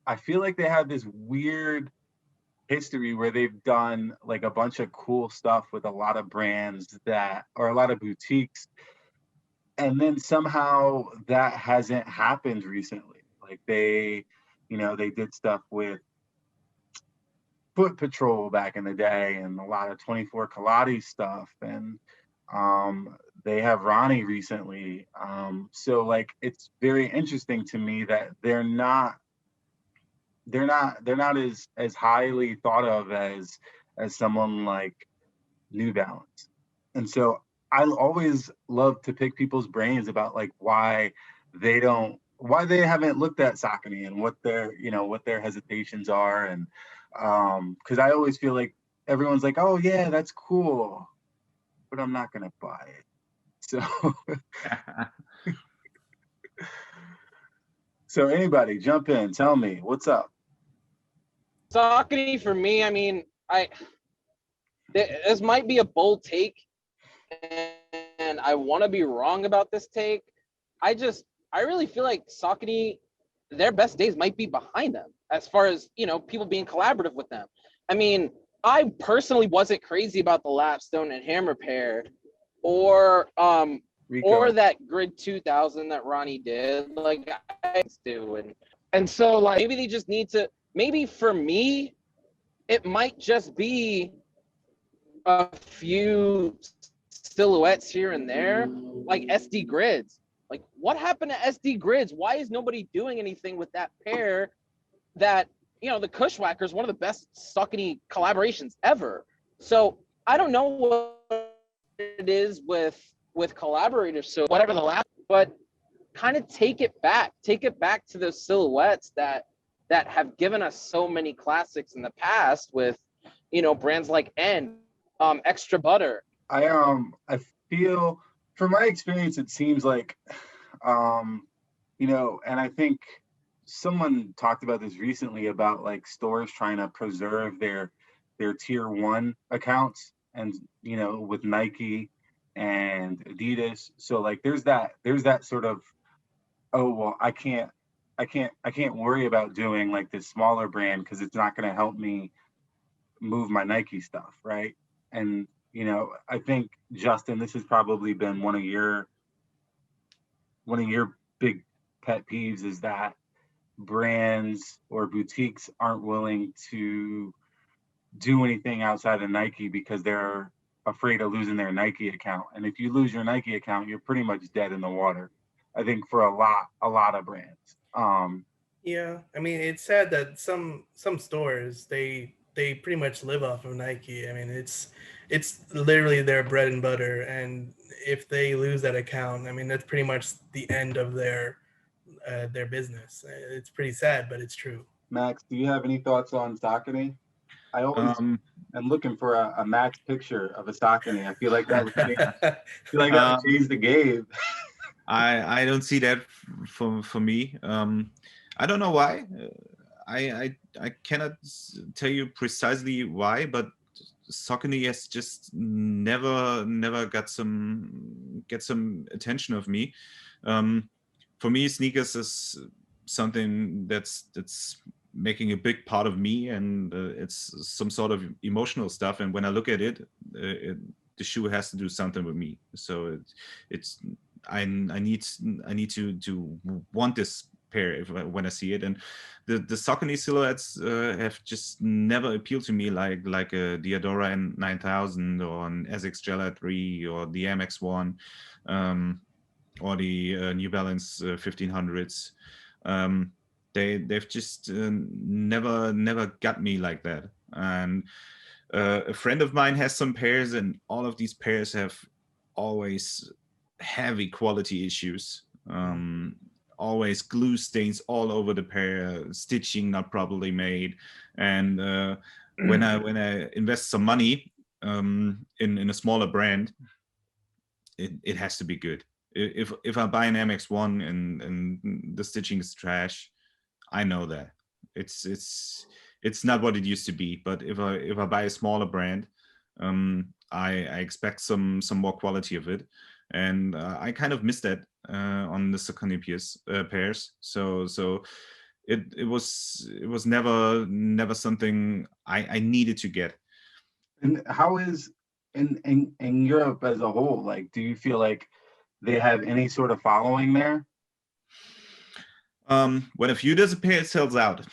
I feel like they have this weird history where they've done like a bunch of cool stuff with a lot of brands or a lot of boutiques. And then somehow that hasn't happened recently. Like they did stuff with Foot Patrol back in the day and a lot of 24 Kaladi stuff. And they have Ronnie recently. So like it's very interesting to me that they're not as highly thought of as someone like New Balance. And so I always love to pick people's brains about like why they haven't looked at Saucony and what their hesitations are. And because I always feel like everyone's like, oh yeah, that's cool, but I'm not gonna buy it. So so anybody jump in, tell me what's up. Saucony for me, I mean, this might be a bold take, and I want to be wrong about this take. I really feel like Saucony, their best days might be behind them as far as, people being collaborative with them. I mean, I personally wasn't crazy about the Lapstone and Hammer pair or Ricco. that Grid 2000 that Ronnie did. Like I do. And so like maybe they just need to, maybe for me, it might just be a few silhouettes here and there, like SD grids. Like what happened to SD grids? Why is nobody doing anything with that pair that, the Cushwacker is one of the best Saucony collaborations ever. So I don't know what it is with collaborators. So whatever the last, but kind of take it back to those silhouettes that have given us so many classics in the past with, brands like Extra Butter. I feel, from my experience, it seems like, and I think someone talked about this recently about like stores trying to preserve their tier 1 accounts, and with Nike and Adidas. So like there's that sort of, oh well, I can't worry about doing like this smaller brand because it's not going to help me move my Nike stuff, right? And I think, Justin, this has probably been one of your big pet peeves, is that brands or boutiques aren't willing to do anything outside of Nike because they're afraid of losing their Nike account. And if you lose your Nike account, you're pretty much dead in the water, I think, for a lot of brands. Yeah, I mean, it's sad that some stores they pretty much live off of Nike. I mean, it's literally their bread and butter, and if they lose that account, I mean, that's pretty much the end of their business. It's pretty sad, but it's true. Max, do you have any thoughts on Saucony? I always am looking for a Max picture of a Saucony. I feel like that would change the game. I don't see that for me. I don't know why. I cannot tell you precisely why, but Saucony has just never get some attention of me. For me, sneakers is something that's making a big part of me, and it's some sort of emotional stuff. And when I look at it, the shoe has to do something with me. So I need to want this pair when I see it. And the Saucony silhouettes have just never appealed to me, like a Diadora N 9000 or an Asics Gel 3 or the MX1 or the New Balance 1500s. They've just never got me like that. And a friend of mine has some pairs, and all of these pairs have always heavy quality issues. Always glue stains all over the pair, stitching not properly made. And when I invest some money in a smaller brand, it has to be good. If I buy an MX1 and the stitching is trash, I know that it's not what it used to be. But if I buy a smaller brand, I expect some more quality of it, and I kind of missed that on the Saucony pairs. So it was never something I needed to get. And how is in Europe as a whole? Like, do you feel like they have any sort of following there? When a few does a pair, it sells out.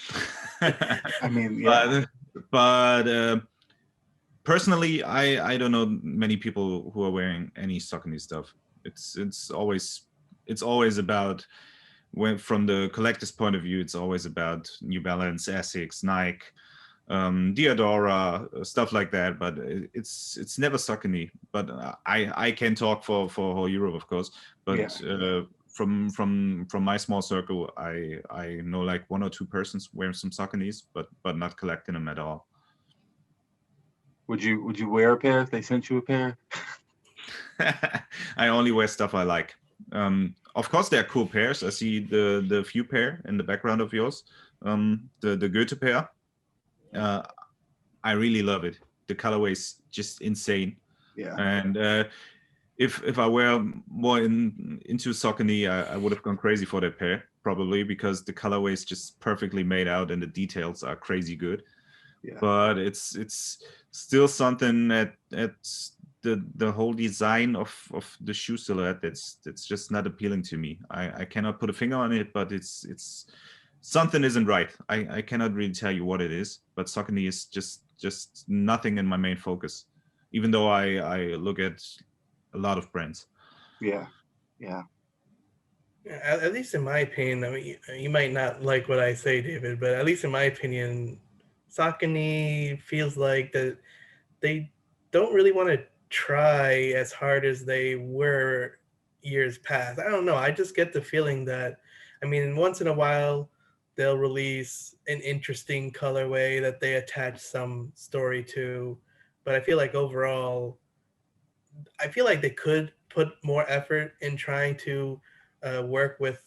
I mean, yeah. But personally, I don't know many people who are wearing any Saucony stuff. It's always about, from the collector's point of view, it's always about New Balance, Asics, Nike, Diadora, stuff like that. But it's never Saucony. But I can talk for whole Europe, of course. But yeah. From my small circle, I know like one or two persons wearing some Sauconys, but not collecting them at all. Would you wear a pair if they sent you a pair? I only wear stuff I like. Of course, they're cool pairs. I see the few pair in the background of yours, the Goethe pair. I really love it. The colorway is just insane. Yeah. And if I were more into Saucony, I would have gone crazy for that pair, probably, because the colorway is just perfectly made out and the details are crazy good. Yeah. But it's still something at the whole design of the shoe silhouette that's just not appealing to me. I cannot put a finger on it, but it's something isn't right. I cannot really tell you what it is, but Saucony is just nothing in my main focus, even though I look at a lot of brands. Yeah. Yeah. At least in my opinion, I mean, you might not like what I say, David, but at least in my opinion, Saucony feels like that they don't really want to try as hard as they were years past. I don't know. I just get the feeling that, I mean, once in a while, they'll release an interesting colorway that they attach some story to. But I feel like overall, I feel like they could put more effort in trying to work with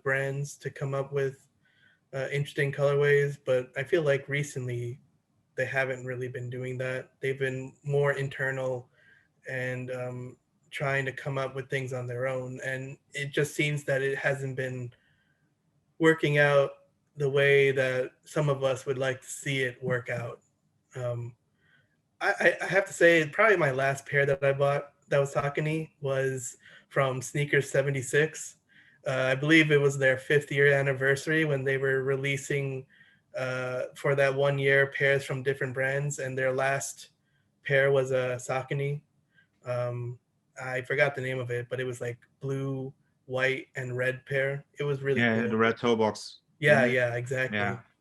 brands to come up with interesting colorways. But I feel like recently they haven't really been doing that. They've been more internal and trying to come up with things on their own. And it just seems that it hasn't been working out the way that some of us would like to see it work out. I have to say, probably my last pair that I bought that was Saucony was from Sneakers 76. I believe it was their 5th year anniversary when they were releasing for that 1 year pairs from different brands, and their last pair was a Saucony. I forgot the name of it, but it was like blue, white, and red pair. It was really cool. The red toe box. Yeah, exactly.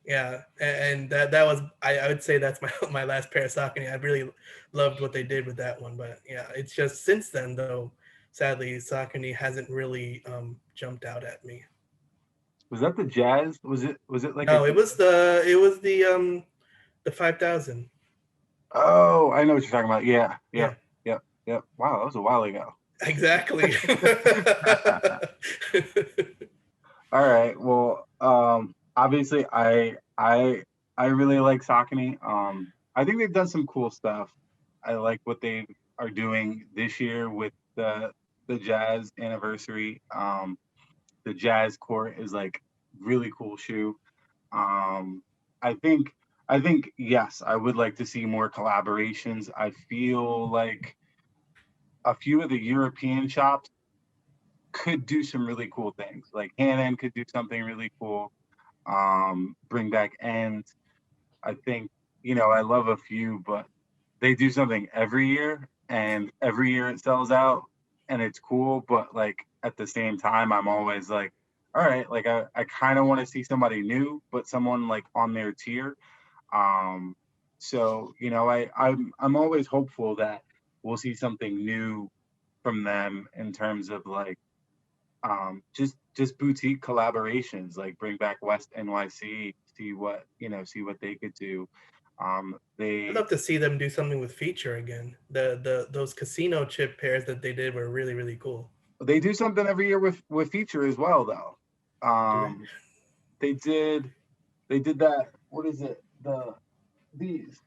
Yeah, and that was I would say that's my last pair of Saucony. I really loved what they did with that one, but yeah, it's just since then though, sadly, Saucony hasn't really jumped out at me. Was that the Jazz? Was it like No, it was the 5000. Oh, I know what you're talking about. Yeah. Wow, that was a while ago. Exactly. All right. Well, obviously I really like Saucony. I think they've done some cool stuff. I like what they are doing this year with the Jazz anniversary. The Jazz Court is like really cool shoe. I think yes, I would like to see more collaborations. I feel like a few of the European shops could do some really cool things. Like Hanan could do something really cool. Bring back Ends. I think, I love a few, but they do something every year and every year it sells out and it's cool. But like at the same time, I'm always like, all right, like I kind of want to see somebody new, but someone like on their tier. So, I'm always hopeful that we'll see something new from them in terms of like just boutique collaborations, like bring back West NYC, see what they could do. I'd love to see them do something with Feature again. Those casino chip pairs that they did were really, really cool. They do something every year with Feature as well, though. They did that. What is it? These.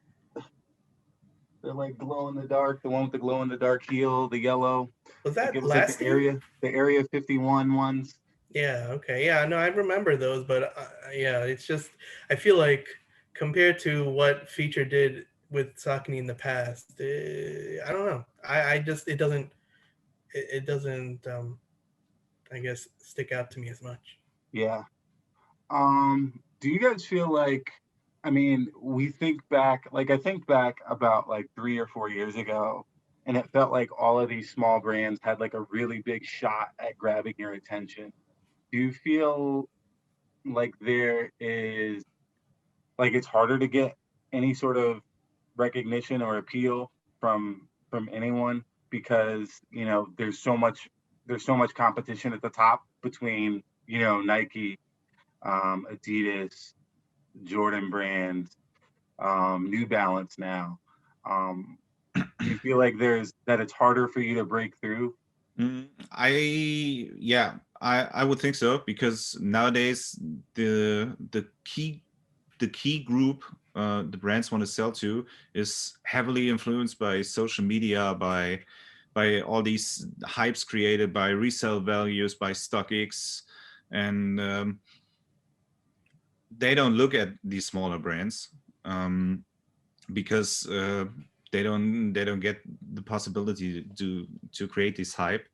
They're like glow in the dark. The one with the glow in the dark heel, the yellow. Was that like last year? The Area 51 ones. Yeah. Okay. Yeah. No, I remember those, but yeah, it's just I feel like compared to what Feature did with Saucony in the past, I don't know. I just it doesn't I guess stick out to me as much. Yeah. Do you guys feel like, I mean, I think back about like 3 or 4 years ago, and it felt like all of these small brands had like a really big shot at grabbing your attention. Do you feel like there is, like it's harder to get any sort of recognition or appeal from anyone because, there's so much competition at the top between, Nike, Adidas, Jordan brands, New Balance now. Do you feel like that it's harder for you to break through? I would think so, because nowadays the key the key group the brands want to sell to is heavily influenced by social media, by all these hypes created by resale values, by StockX, and they don't look at these smaller brands because they don't get the possibility to create this hype.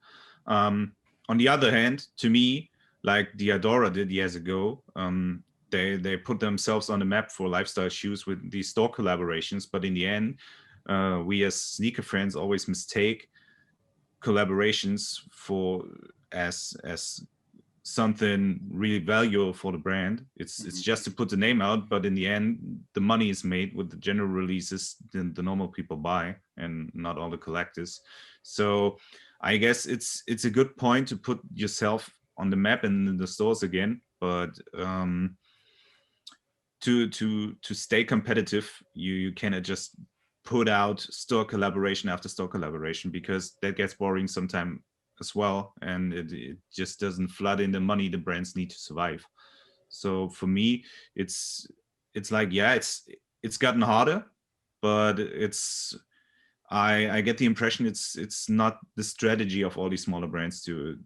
On the other hand, to me, like Diadora did years ago, they put themselves on the map for lifestyle shoes with these store collaborations. But in the end, we as sneaker friends always mistake collaborations as something really valuable for the brand. It's just to put the name out, but in the end, the money is made with the general releases the normal people buy, and not all the collectors. So I guess it's a good point to put yourself on the map and in the stores again, but to stay competitive, you cannot just put out store collaboration after store collaboration, because that gets boring sometime as well, and it just doesn't flood in the money the brands need to survive. So for me, it's like, yeah, it's gotten harder, but I get the impression it's not the strategy of all these smaller brands to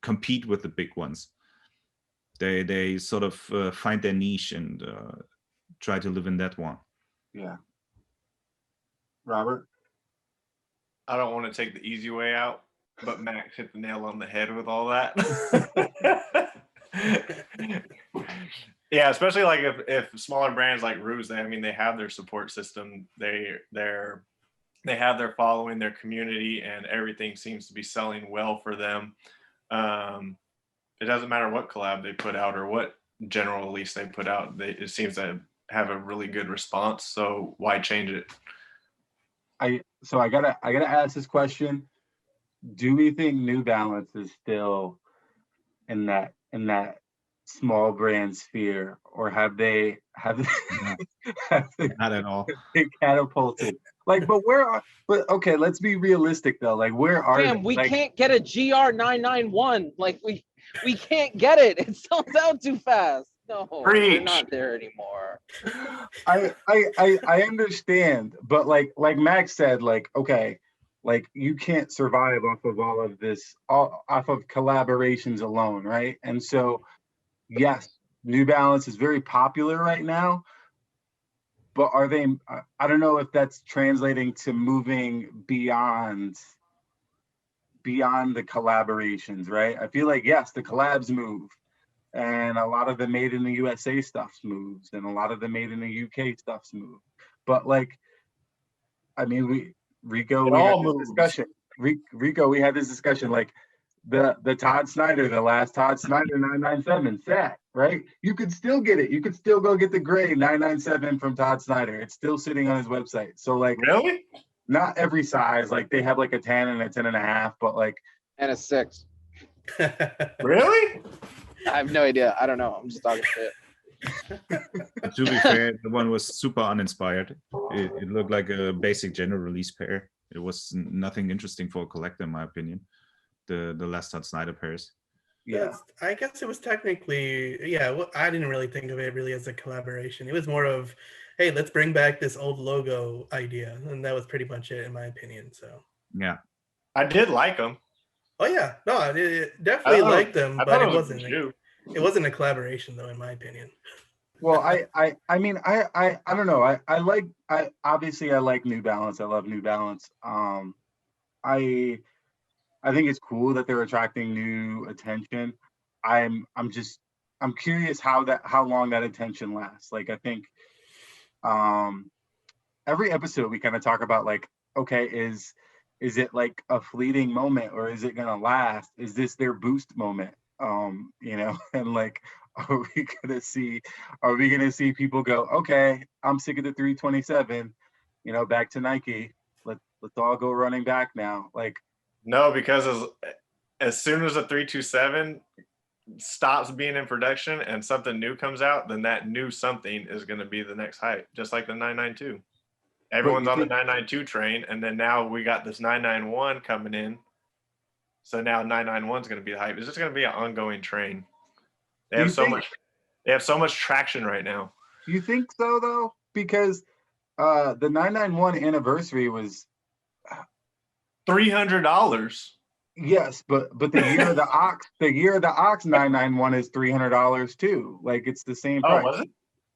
compete with the big ones. They sort of find their niche and try to live in that one. Yeah. Robert? I don't want to take the easy way out, but Max hit the nail on the head with all that. Yeah, especially like if smaller brands like Ruse, they have their support system, they have their following, their community, and everything seems to be selling well for them. It doesn't matter what collab they put out or what general release they put out, it seems to have a really good response. So why change it? I gotta ask this question. Do we think New Balance is still in that small brand sphere, or have they Not at all. catapulted? Like, but okay, let's be realistic though. Like, where are Damn, they? we Like, can't get a GR991. Like we can't get it. It sells out too fast. No, they're not there anymore. I understand, but like Max said, like, okay, like you can't survive off of all of this, off of collaborations alone, right? And so, yes, New Balance is very popular right now, but are they? I don't know if that's translating to moving beyond the collaborations, right? I feel like, yes, the collabs move, and a lot of the made in the USA stuff moves, and a lot of the made in the UK stuff move. But like, I mean, Ricco, we had this discussion. Ricco, we had this discussion. Like the Todd Snyder, the last Todd Snyder 997 sat, right? You could still get it. You could still go get the gray 997 from Todd Snyder. It's still sitting on his website. So like, really, not every size. Like they have like a 10 and a 10.5, but like, And a 6. really? I have no idea. I don't know. I'm just talking shit. To be fair, the one was super uninspired. It looked like a basic general release pair. It was nothing interesting for a collector, in my opinion. The last Todd Snyder pairs. yeah. I guess it was technically, yeah. Well, I didn't really think of it really as a collaboration. It was more of, hey, let's bring back this old logo idea, and that was pretty much it, in my opinion. So Yeah, I did like them. oh yeah, no, I definitely liked them, but it was a wasn't. shoe. It wasn't a collaboration, though, in my opinion. Well, I mean, I don't know. I obviously I like New Balance. I love New Balance. I think it's cool that they're attracting new attention. I'm curious how long that attention lasts. Like, I think every episode we kind of talk about, like, okay, is it like a fleeting moment, or is it gonna last? Is this their boost moment? And like, are we gonna see people go, okay, I'm sick of the 327, back to Nike. Let's all go running back now. Like, No, because as soon as a 327 stops being in production and something new comes out, then that new something is going to be the next hype, just like the 992. Everyone's on the 992 train, and then now we got this 991 coming in. So now 991 is going to be the hype. It's just going to be an ongoing train. They have so much traction right now. You think so though? Because the 991 anniversary was $300. yes, but the year of the ox, 991 is $300 too. Like it's the same Oh, price. was it?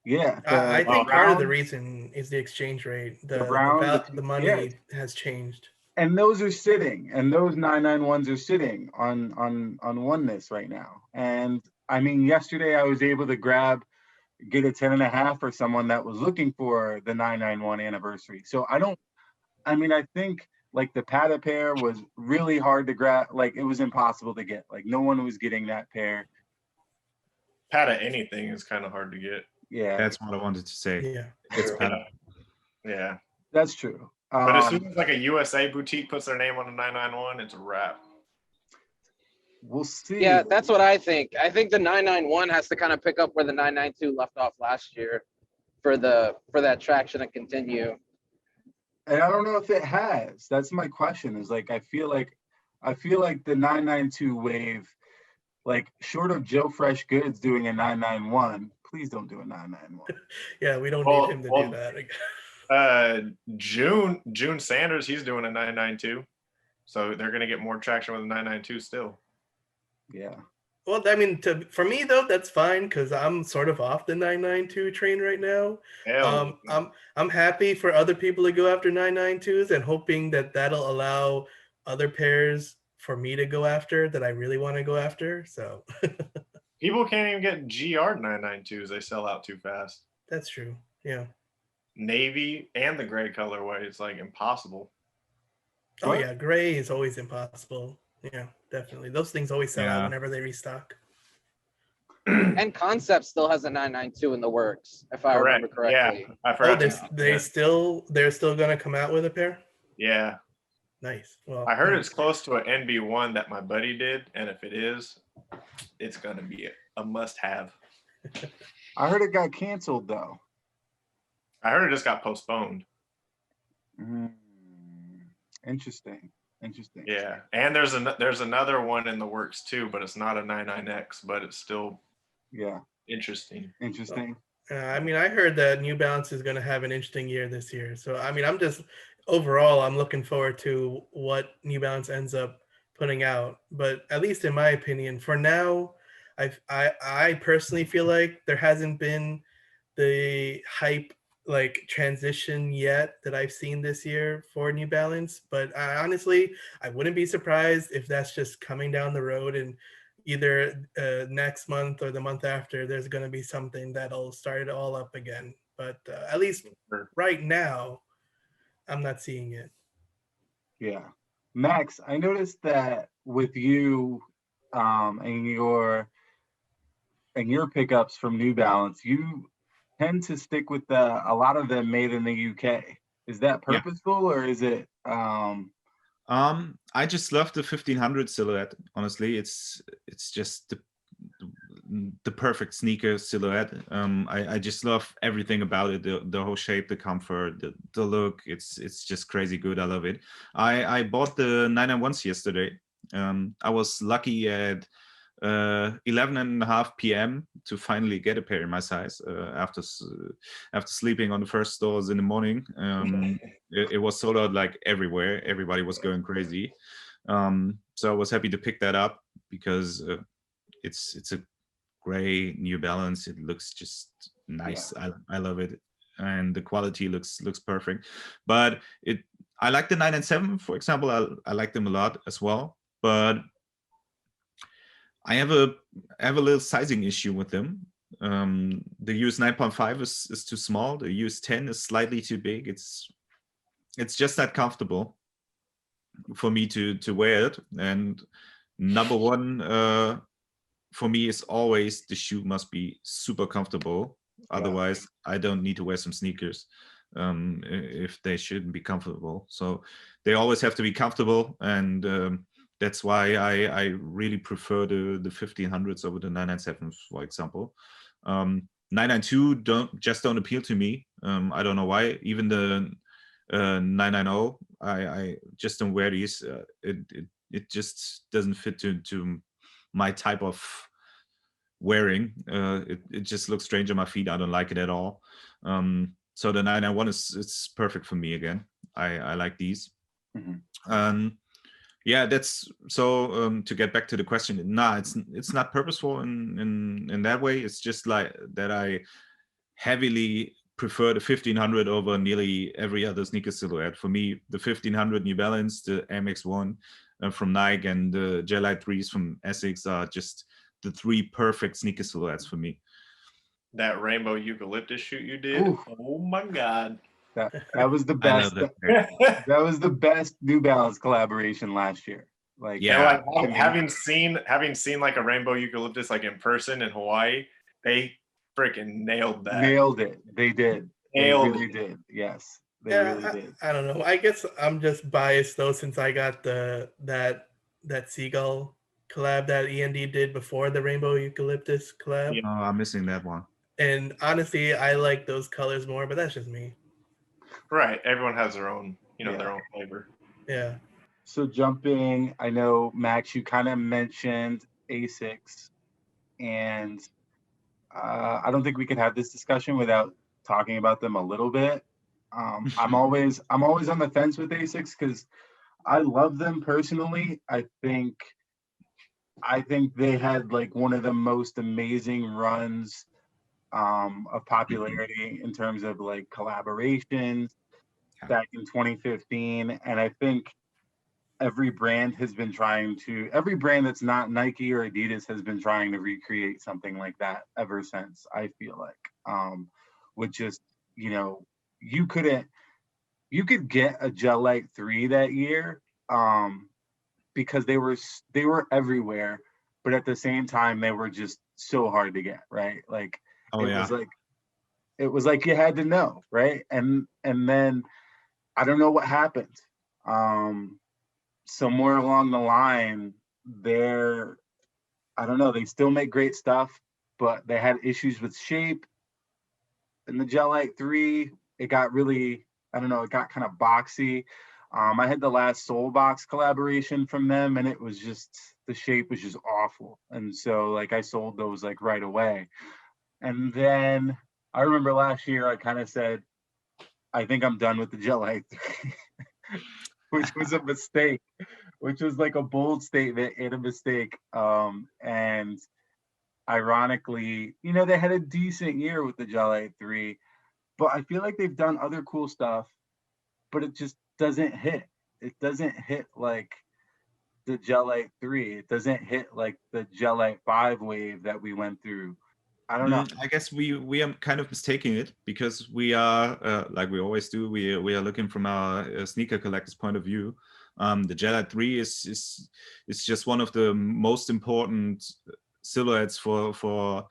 Yeah, I the think part of the Browns- reason is the exchange rate. the Browns, The money yes. has changed. And those are sitting, and those 991s are sitting on oneness right now. And I mean, yesterday I was able to get a 10.5 for someone that was looking for the 991 anniversary. So I think like the Pata pair was really hard to grab. Like it was impossible to get. Like no one was getting that pair. Pata anything is kind of hard to get. Yeah, That's what I wanted to say. Yeah. It's You Pata. know? Yeah. that's true. But as soon as like a USA boutique puts their name on a 991, it's a wrap. We'll see. Yeah, that's what I think. I think the 991 has to kind of pick up where the 992 left off last year for that traction to continue. And I don't know if it has. That's my question. Is like I feel like the 992 wave, like short of Joe Fresh Goods doing a 991, please don't do a 991. Yeah, we don't Well- need him to well- do that. June Sanders, he's doing a 992. So they're gonna get more traction with a 992 still. Yeah. Well, I mean, for me though, that's fine because I'm sort of off the 992 train right now. Hell, I'm happy for other people to go after 992s and hoping that that'll allow other pairs for me to go after that I really want to go after. So people can't even get GR 992s. They sell out too fast. that's true. Yeah. Navy and the gray colorway, it's like impossible. Oh What? yeah, gray is always impossible. Yeah, definitely. Those things always sell out Yeah. whenever they restock. And Concept still has a 992 in the works, if I remember correctly. Yeah, I Oh, forgot. they're still gonna come out with a pair. Yeah, Nice. Well, I heard it's close to an NB1 that my buddy did, and if it is, it's gonna be a must-have. I heard it got canceled though. I heard it just got postponed. Interesting. Yeah, and there's another one in the works too, but it's not a 99X, but it's still Yeah. interesting. Interesting. I mean, I heard that New Balance is going to have an interesting year this year. So, I mean, I'm looking forward to what New Balance ends up putting out. But at least in my opinion, for now, I personally feel like there hasn't been the hype like transition yet that I've seen this year for New Balance. But honestly, I wouldn't be surprised if that's just coming down the road and either next month or the month after, there's going to be something that'll start it all up again. But at least right now, I'm not seeing it. Yeah. Max, I noticed that with you and your pickups from New Balance, you tend to stick with a lot of them made in the UK. Is that Yeah. purposeful or is it I just love the 1500 silhouette. Honestly, it's just the perfect sneaker silhouette. I just love everything about it. The whole shape, the comfort, the look. It's just crazy good. I love it. I bought the 991s yesterday. I was lucky at 11:30 p.m. to finally get a pair in my size after sleeping on the first stores in the morning. It was sold out like everywhere. Everybody was going crazy. So I was happy to pick that up because it's a gray New Balance. It looks just nice. Yeah. I love it, and the quality looks perfect. But I like the 997, for example. I like them a lot as well, but I have a little sizing issue with them. The US 9.5 is too small. The US 10 is slightly too big. It's just not comfortable for me to wear it. And number one for me is always the shoe must be super comfortable. Otherwise, I don't need to wear some sneakers if they shouldn't be comfortable. So they always have to be comfortable, and that's why I really prefer the 1500s over the 997s, for example. 992 don't appeal to me. I don't know why. Even the 990, I just don't wear these. It just doesn't fit to my type of wearing. It just looks strange on my feet. I don't like it at all. So the 991 it's perfect for me again. I like these. Yeah, that's so. To get back to the question, it's not purposeful in that way. It's just like that I heavily prefer the 1500 over nearly every other sneaker silhouette. For me, the 1500 New Balance, the MX1 from Nike, and the Gelite 3s from Asics are just the three perfect sneaker silhouettes for me. That rainbow eucalyptus shoot you did. Oof. Oh my God. That was the I best. love that. That was the best New Balance collaboration last year. Like, Yeah. Like, having seen like a rainbow eucalyptus like in person in Hawaii, they freaking nailed that. Nailed it. They did. Nailed they really it. did. Yes, they Yeah, really did. I don't know. I guess I'm just biased though, since I got that seagull collab that END did before the rainbow eucalyptus collab. Yeah. Oh, I'm missing that one. And honestly, I like those colors more, but that's just me. Right. Everyone has their own, Yeah. their own flavor. Yeah. So jumping, I know Max, you kind of mentioned Asics, and I don't think we could have this discussion without talking about them a little bit. I'm always on the fence with Asics because I love them personally. I think they had like one of the most amazing runs of popularity in terms of like collaborations back in 2015, and I think every brand that's not Nike or Adidas has been trying to recreate something like that ever since, I feel like. With just, you could get a Gelite 3 that year because they were everywhere, but at the same time they were just so hard to get, right? Like it was like you had to know, right? And then I don't know what happened. Somewhere along the line, I don't know, they still make great stuff, but they had issues with shape. And the Gelite 3, it got really, I don't know, it got kind of boxy. I had the last Soul Box collaboration from them, and it was just, the shape was just awful. And so like I sold those like right away. And then I remember last year I kind of said, I think I'm done with the Gelite 3, which was a mistake, which was like a bold statement and a mistake. And ironically, they had a decent year with the Gelite 3, but I feel like they've done other cool stuff, but it just doesn't hit. It doesn't hit like the Gelite 3. It doesn't hit like the Gelite 5 wave that we went through. I don't know. I guess we are kind of mistaking it because we are, like we always do, we are looking from our sneaker collector's point of view. The Gelite 3 is just one of the most important silhouettes for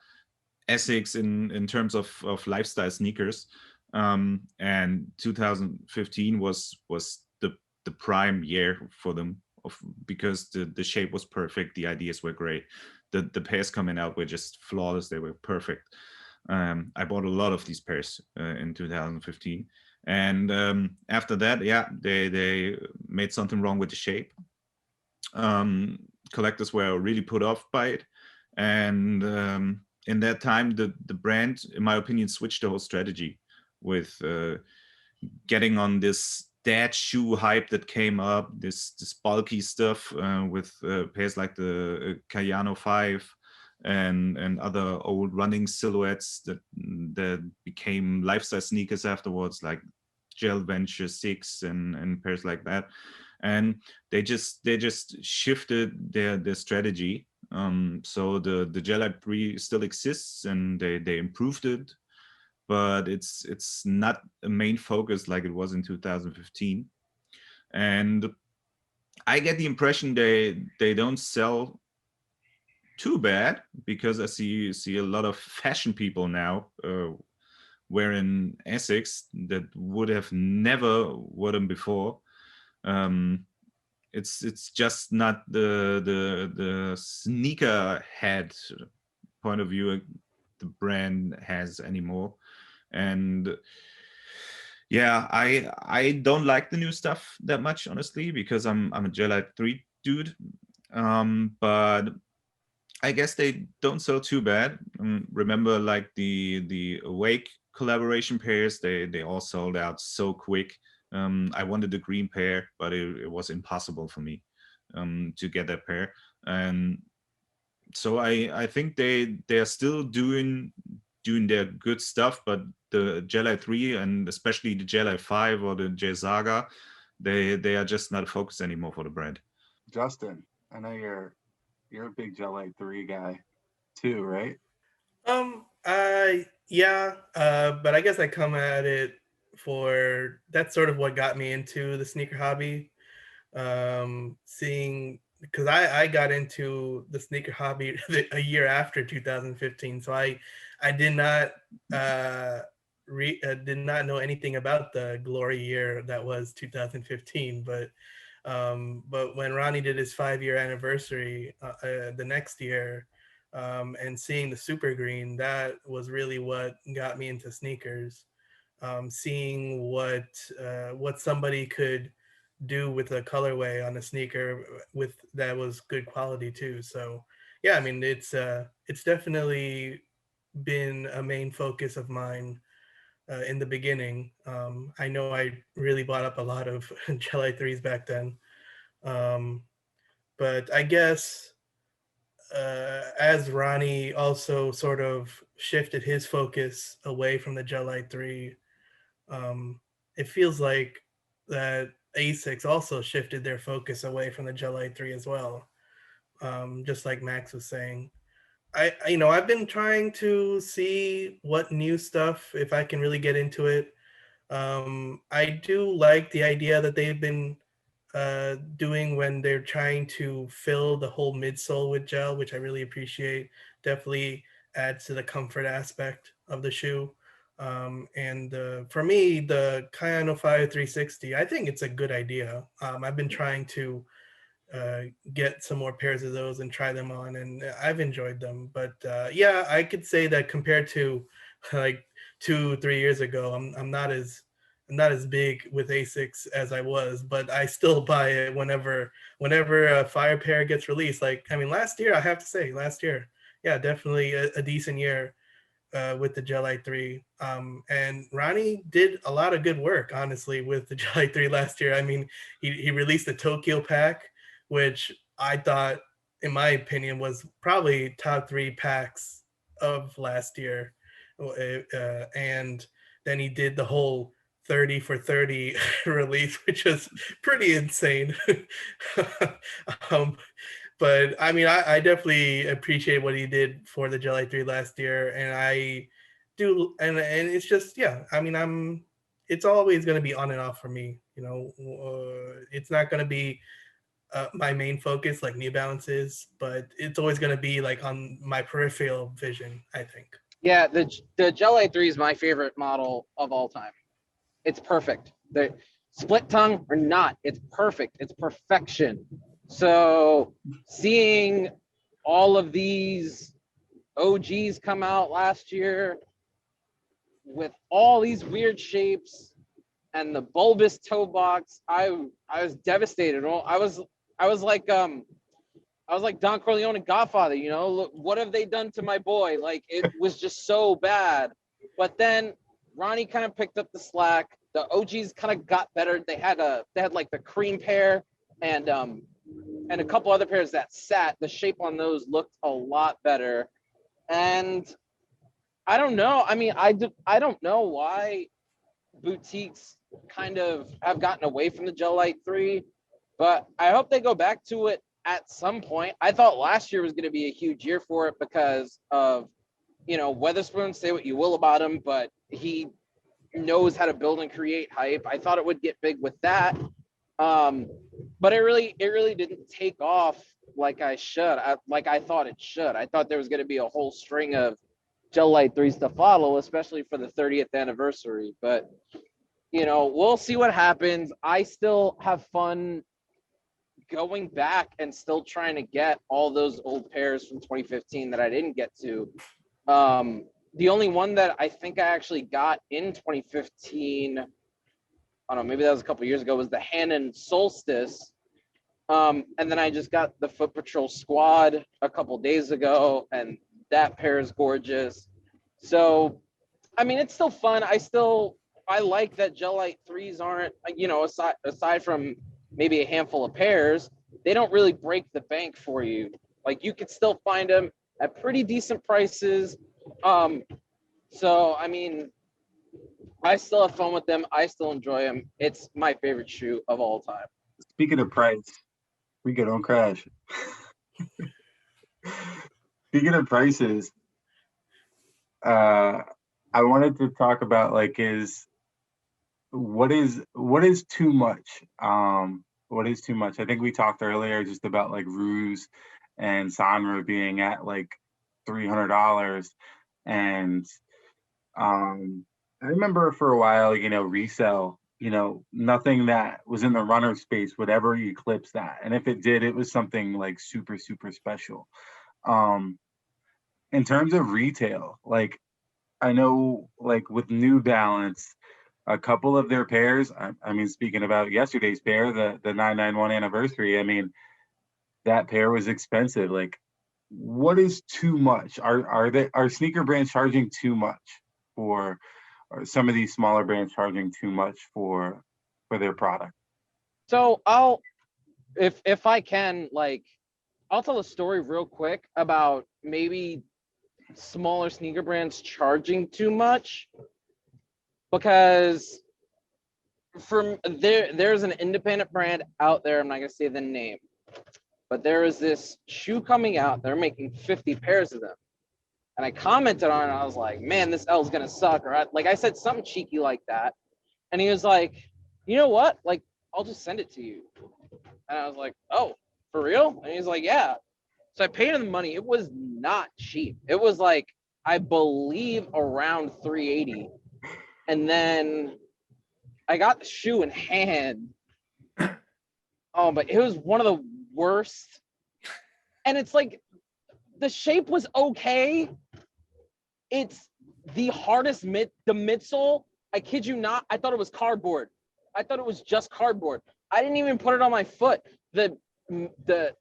Asics in terms of lifestyle sneakers. And 2015 was the prime year for them because the shape was perfect, the ideas were great. The pairs coming out were just flawless. They were perfect. I bought a lot of these pairs in 2015, and after that, they made something wrong with the shape. Collectors were really put off by it, and in that time, the brand, in my opinion, switched the whole strategy with getting on this dad shoe hype that came up, this bulky stuff with pairs like the Cayano 5 and other old running silhouettes that became lifestyle sneakers afterwards, like Gel Venture 6 and pairs like that. And they just shifted their strategy. So the Gelite 3 still exists, and they improved it, but it's not a main focus like it was in 2015. And I get the impression they don't sell too bad, because I see a lot of fashion people now wearing Asics that would have never worn them before. It's just not the sneaker head point of view the brand has anymore. And yeah, I don't like the new stuff that much, honestly, because I'm a Gelite 3 dude. But I guess they don't sell too bad. Remember, like the Awake collaboration pairs, they all sold out so quick. I wanted the green pair, but it was impossible for me to get that pair. And so I think they are still doing their good stuff, but the Jelly 3 and especially the Jelly 5 or the J Saga, they are just not focused anymore for the brand. Justin, I know you're a big Jelly 3 guy too, right? Yeah, but I guess I come at it for that's sort of what got me into the sneaker hobby. Seeing because I got into the sneaker hobby a year after 2015, so I did not did not know anything about the glory year that was 2015, but when Ronnie did his 5-year anniversary the next year, and seeing the super green, that was really what got me into sneakers. Seeing what somebody could do with a colorway on a sneaker with that was good quality too. So yeah, I mean it's definitely been a main focus of mine in the beginning. I know I really bought up a lot of Jelly 3s back then. Um, but I guess as Ronnie also sort of shifted his focus away from the Jelly 3, it feels like that Asics also shifted their focus away from the Jelly 3 as well. Just like Max was saying. I've been trying to see what new stuff, if I can really get into it. I do like the idea that they've been doing when they're trying to fill the whole midsole with gel, which I really appreciate. Definitely adds to the comfort aspect of the shoe. And for me, the Kayano 5 360, I think it's a good idea. I've been trying to get some more pairs of those and try them on, and I've enjoyed them. But yeah, I could say that compared to like 2-3 years ago, I'm not as big with Asics as I was, but I still buy it whenever a fire pair gets released. Like I mean, last year I have to say, yeah, definitely a decent year with the Jelly 3. And Ronnie did a lot of good work, honestly, with the Jelly 3 last year. I mean, he released the Tokyo pack, which I thought, in my opinion, was probably top 3 packs of last year. And then he did the whole 30 for 30 release, which was pretty insane. um, but I mean, I definitely appreciate what he did for the Jelly 3 last year, and I do, and it's just yeah. I mean, it's always going to be on and off for me. It's not going to be my main focus like New Balance is, but it's always going to be like on my peripheral vision, I think. Yeah, the Jelly 3 is my favorite model of all time. It's perfect. The split tongue or not, it's perfect. It's perfection. So seeing all of these OGs come out last year with all these weird shapes and the bulbous toe box, I was devastated. I was like Don Corleone in Godfather, look, what have they done to my boy? Like it was just so bad. But then Ronnie kind of picked up the slack. The OGs kind of got better. They had like the cream pair and a couple other pairs that sat. The shape on those looked a lot better. And I don't know. I mean, I don't know why boutiques kind of have gotten away from the Gel Light 3, but I hope they go back to it at some point. I thought last year was going to be a huge year for it because of, Weatherspoon, say what you will about him, but he knows how to build and create hype. I thought it would get big with that. But it really didn't take off like I thought it should. I thought there was going to be a whole string of Gel Light 3s to follow, especially for the 30th anniversary. But, we'll see what happens. I still have fun going back and still trying to get all those old pairs from 2015 that I didn't get to. The only one that I think I actually got in 2015, I don't know, maybe that was a couple years ago, was the Hannon Solstice. And then I just got the Foot Patrol Squad a couple days ago, and that pair is gorgeous. So, I mean, it's still fun. I like that Gel-Lyte 3s aren't, aside from maybe a handful of pairs, they don't really break the bank for you. Like, you could still find them at pretty decent prices. So, I mean, I still have fun with them. I still enjoy them. It's my favorite shoe of all time. Speaking of price, Ricco, don't crash. Speaking of prices, I wanted to talk about what is too much? What is too much? I think we talked earlier just about Ruse and Sonra being at $300, and I remember for a while, resale, nothing that was in the runner space would ever eclipse that, and if it did, it was something super special. In terms of retail, I know with New Balance, a couple of their pairs, I mean, speaking about yesterday's pair, the 991 anniversary, I mean, that pair was expensive. What is too much? Are sneaker brands charging too much for, or some of these smaller brands charging too much for their product? So if I can, I'll tell a story real quick about maybe smaller sneaker brands charging too much, because there's an independent brand out there, I'm not gonna say the name, but there is this shoe coming out, they're making 50 pairs of them, and I commented on it, I was like, man, this L is gonna suck, or I said something cheeky like that, and he was like, you know what, I'll just send it to you. And I was like, oh, for real? And he's like, yeah. So I paid him the money. It was not cheap. It was I believe around $380. And then I got the shoe in hand. Oh, but it was one of the worst. And it's the shape was okay. It's the hardest the midsole. I kid you not. I thought it was cardboard. I thought it was just cardboard. I didn't even put it on my foot. The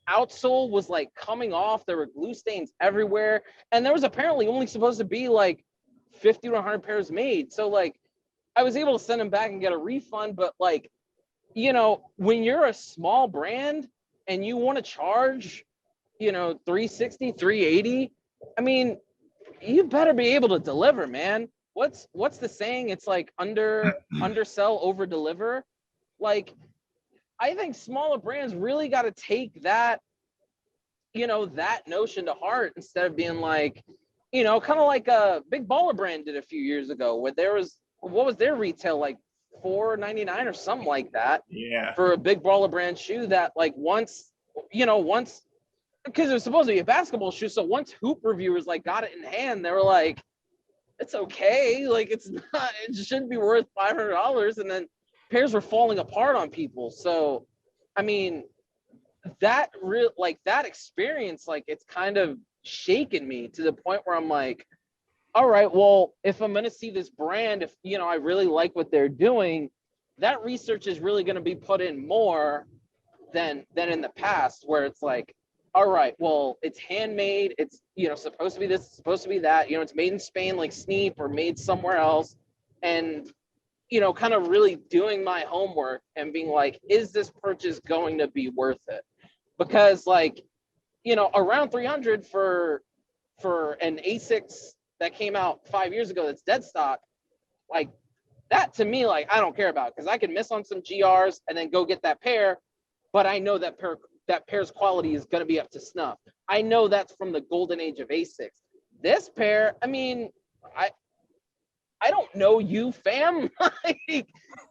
outsole was coming off. There were glue stains everywhere, and there was apparently only supposed to be 50 to 100 pairs made. So I was able to send them back and get a refund, but when you're a small brand and you want to charge $360, $380, I mean, you better be able to deliver, man. What's the saying? It's undersell, over deliver. I think smaller brands really got to take that, that notion to heart, instead of being kind of like a Big Baller brand did a few years ago, where there was, what was their retail, $4.99 or something like that. Yeah. For a Big Baller brand shoe that once, because it was supposed to be a basketball shoe. So once Hoop reviewers got it in hand, they were like, it's okay. It's not, it shouldn't be worth $500. And then pairs were falling apart on people. So, I mean, that that experience, it's kind of shaken me to the point where I'm all right, well, if I'm going to see this brand, if, I really like what they're doing, that research is really going to be put in more than in the past, where it's all right, well, it's handmade. It's, supposed to be this, supposed to be that, it's made in Spain, like Sneep, or made somewhere else. And, kind of really doing my homework and being is this purchase going to be worth it? Because around 300 for an Asics that came out 5 years ago, that's dead stock, that to me, I don't care about, because I can miss on some GRs and then go get that pair, but I know that pair's quality is going to be up to snuff. I know that's from the golden age of Asics. This pair, I mean, I don't know you, fam.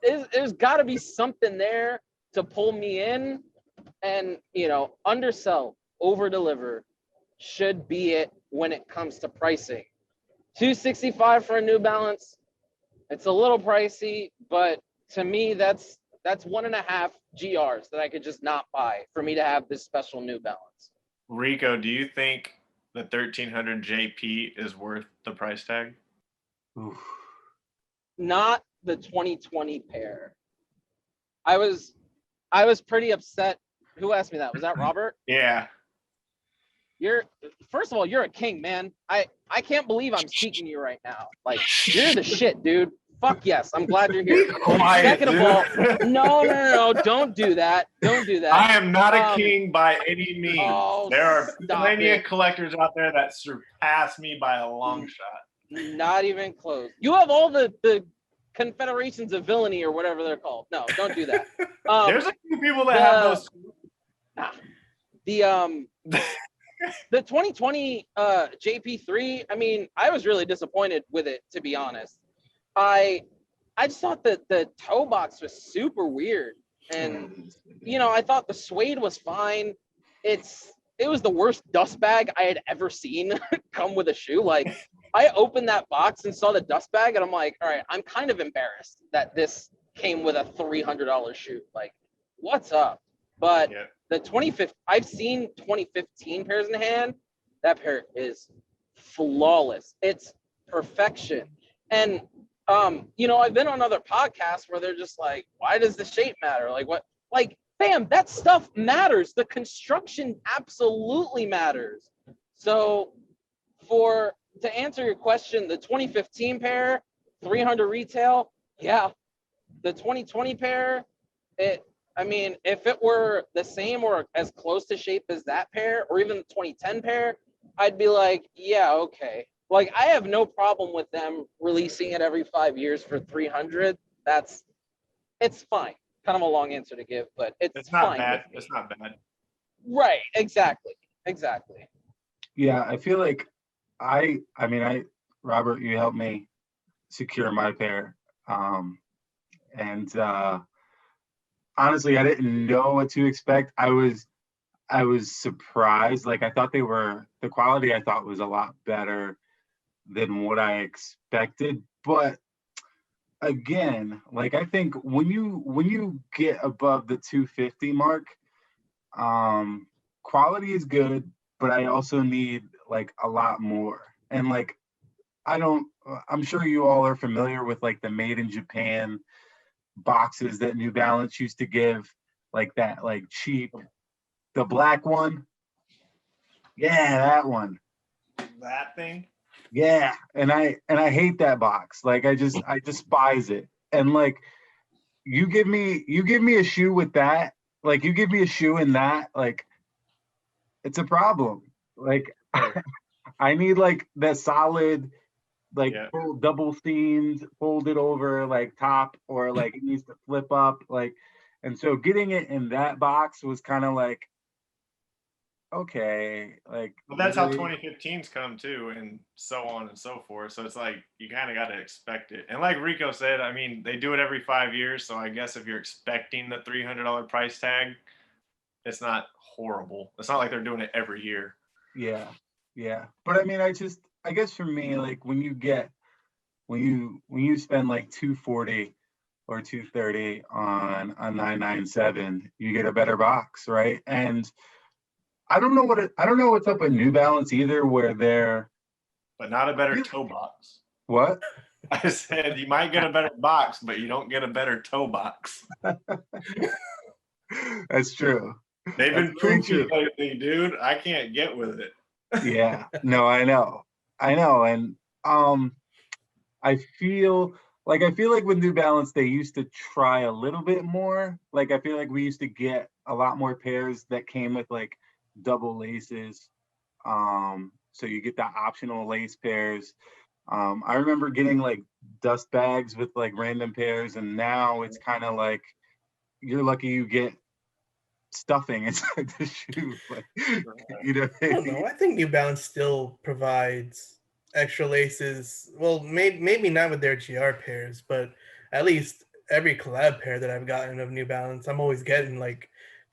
There's got to be something there to pull me in, and undersell, over deliver should be it when it comes to pricing. $265 for a New Balance, it's a little pricey, but to me, that's 1.5 GRs that I could just not buy for me to have this special New Balance. Ricco, do you think the 1300 JP is worth the price tag? Oof. Not the 2020 pair. I was pretty upset Who asked me that? Was that Robert? Yeah. First of all, you're a king, man. I can't believe I'm speaking to you right now. Like, you're the shit, dude. Fuck yes. I'm glad you're here. Quiet, Second of dude. all, no. Don't do that. Don't do that. I am not a king by any means. Oh, there are stop plenty it. of collectors out there that surpass me by a long shot. Not even close. You have all the confederations of villainy or whatever they're called. No, don't do that. There's a few people that have those. The 2020 JP3, I mean, I was really disappointed with it, to be honest. I just thought that the toe box was super weird. And, you know, I thought the suede was fine. It was the worst dust bag I had ever seen come with a shoe. Like, I opened that box and saw the dust bag, and I'm like, all right, I'm kind of embarrassed that this came with a $300 shoe. Like, what's up? But the 2015, I've seen 2015 pairs in hand. That pair is flawless. It's perfection. And, you know, I've been on other podcasts where they're just like, why does the shape matter? Like, what? Like, fam, that stuff matters. The construction absolutely matters. So to answer your question, the 2015 pair, 300 retail, yeah. The 2020 pair, I mean, if it were the same or as close to shape as that pair, or even the 2010 pair, I'd be like, yeah, okay. Like, I have no problem with them releasing it every 5 years for 300. It's fine. Kind of a long answer to give, but it's not fine. bad. It's not bad. Right. Exactly. Yeah, I feel like Robert, you helped me secure my pair. And honestly, I didn't know what to expect. I was surprised. Like, I thought the quality I thought was a lot better than what I expected. But again, like, I think when you get above the 250 mark, quality is good, but I also need like a lot more. And like, I'm sure you all are familiar with like the made in Japan boxes that New Balance used to give, like that, like cheap, the black one. Yeah, that one. That thing. Yeah, and I hate that box. Like, I despise it. And like, you give me a shoe with that, like you give me a shoe in that, like, it's a problem. Like, I need like the solid, like full double seamed, folded over like top, or like it needs to flip up, like, and so getting it in that box was kind of like, okay, like. But that's how 2015s come too, and so on and so forth. So it's like you kind of got to expect it. And like Ricco said, I mean, they do it every 5 years. So I guess if you're expecting the $300 price tag, it's not horrible. It's not like they're doing it every year. Yeah. But I mean, I guess for me, like, when you spend like 240 or 230 on a 997, you get a better box, right? And I don't know what's up with New Balance either, where they're, but not a better toe box. What? I said you might get a better box, but you don't get a better toe box. That's true. They've been poopy lately, dude. I can't get with it. Yeah, no, I know. And I feel like with New Balance, they used to try a little bit more. Like, I feel like we used to get a lot more pairs that came with like double laces. So you get the optional lace pairs. I remember getting like dust bags with like random pairs, and now it's kind of like you're lucky you get stuffing inside the shoe. Like, you know, I don't know. I think New Balance still provides extra laces. Well, maybe not with their GR pairs, but at least every collab pair that I've gotten of New Balance, I'm always getting like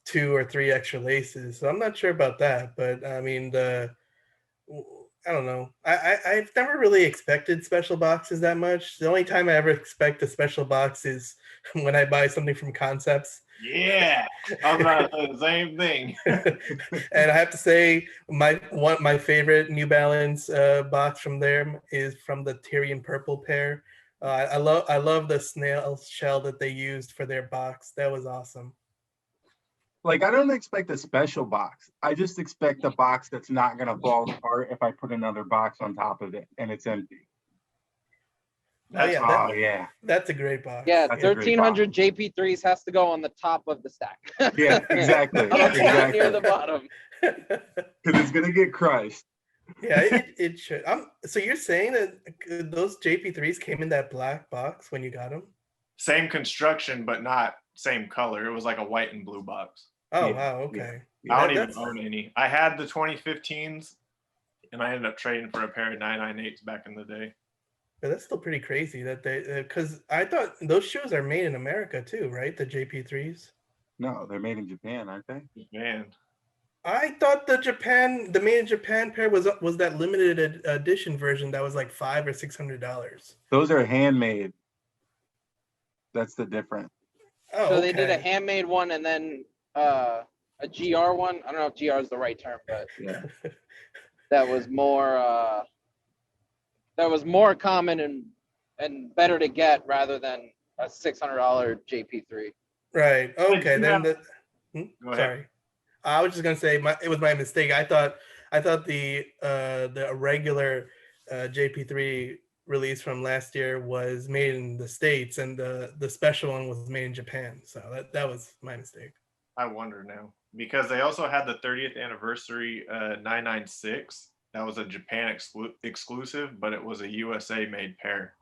2 or 3 extra laces. So I'm not sure about that, but I mean, I don't know. I've never really expected special boxes that much. The only time I ever expect a special box is when I buy something from Concepts. Yeah, I was about to say the same thing. And I have to say, my favorite New Balance box from them is from the Cherian purple pair. I love the snail shell that they used for their box. That was awesome. Like, I don't expect a special box. I just expect a box that's not gonna fall apart if I put another box on top of it and it's empty. That's yeah, Oh yeah, that's a great box. Yeah, That's a great 1300 JP3s has to go on the top of the stack. yeah, exactly, Not near the exactly. bottom. Because it's gonna get crushed. Yeah, it should. So you're saying that those JP3s came in that black box when you got them? same construction, but not same color. It was like a white and blue box. Oh Yeah, wow, okay. yeah. I don't That- even own any. I had the 2015s, and I ended up trading for a pair of 998s back in the day. But that's still pretty crazy that they, because I thought those shoes are made in America too, right? The JP3s. No, they're made in Japan, aren't they? Man, I thought the made in Japan pair was that limited edition version that was like $500 or $600. Those are handmade. That's the difference. Oh, So okay. they did a handmade one and then a GR one. I don't know if GR is the right term, but Yeah. that was more common and better to get rather than a $600 JP3. Right. Okay. you Then have- the Go ahead. sorry. I was just gonna say it was my mistake. I thought the regular JP3 release from last year was made in the States and the special one was made in Japan. So that was my mistake. I wonder now because they also had the 30th anniversary 996. That was a Japan exclusive, but it was a USA made pair.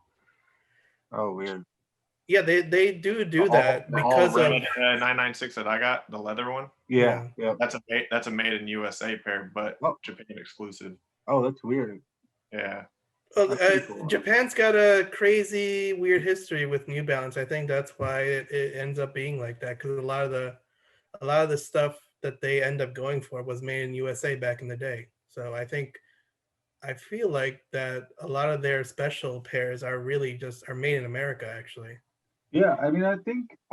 Oh, weird. Yeah, they do The that all because of Red 996 that I got, the leather one. Yeah. Yeah. That's a made in USA pair, but Oh. Japan exclusive. Oh, that's weird. Yeah. well, That's pretty cool. Japan's got a crazy weird history with New Balance. I think that's why it ends up being like that because a lot of the stuff that they end up going for was made in USA back in the day. So I feel like that a lot of their special pairs are really are made in America actually. Yeah, I mean, I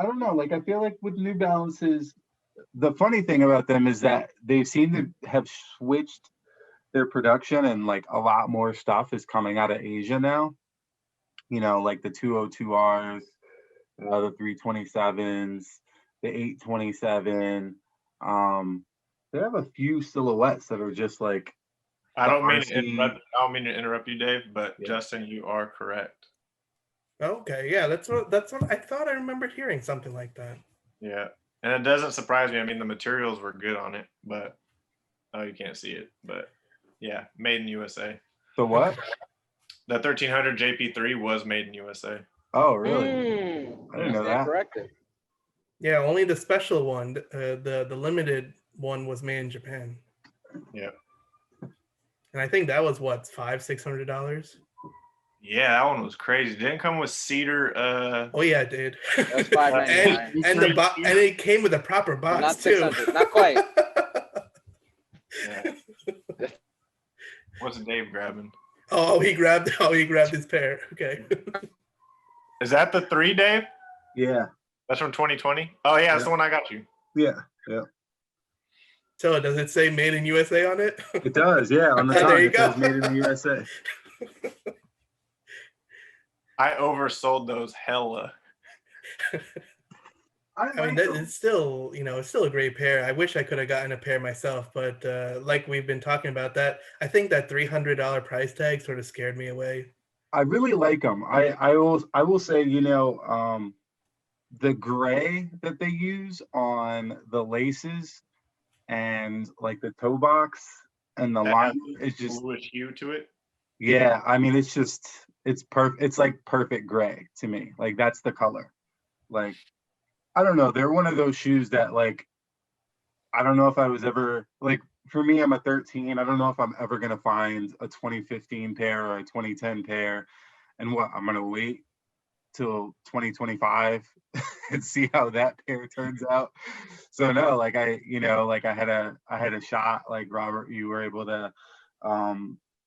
don't know. Like, I feel like with New Balances, the funny thing about them is that they seem to have switched their production and like a lot more stuff is coming out of Asia now. You know, like the 202Rs, the 327s, the 827. They have a few silhouettes that are just like, I don't mean RC. to interrupt you, Dave, but Yeah. Justin, you are correct. Okay, yeah, that's what I thought I remembered hearing something like that. Yeah. And it doesn't surprise me. I mean, the materials were good on it, but you can't see it. But yeah, made in USA. the what? The 1300 JP3 was made in USA. Oh, really? I didn't know that. Corrected. Yeah, only the special one, the limited one was made in Japan. Yeah. And I think that was what, $500-$600? Yeah, that one was crazy. Didn't come with cedar. Oh yeah, it did. That's $599. and it came with a proper box Not too. 600, not quite. Yeah. What's Dave grabbing? he grabbed his pair. Okay. Is that the 3, Dave? Yeah. That's from 2020. Oh yeah, that's the one I got you. Yeah. So does it say made in USA on it? It does. Yeah. On the There top, you it says go. made in the USA. I oversold those hella. I mean, it's still, it's still a great pair. I wish I could have gotten a pair myself, but like we've been talking about that, I think that $300 price tag sort of scared me away. I really like them. I will say, the gray that they use on the laces and like the toe box and the That line has is just, bluish hue to it. yeah. I mean, it's perfect. It's like perfect gray to me. Like that's the color. Like, I don't know. They're one of those shoes that like, I don't know if I was ever like, for me, I'm a 13. I don't know if I'm ever going to find a 2015 pair or a 2010 pair. And what, I'm going to wait till 2025 and see how that pair turns out. So no, like I had a shot, like Robert, you were able to,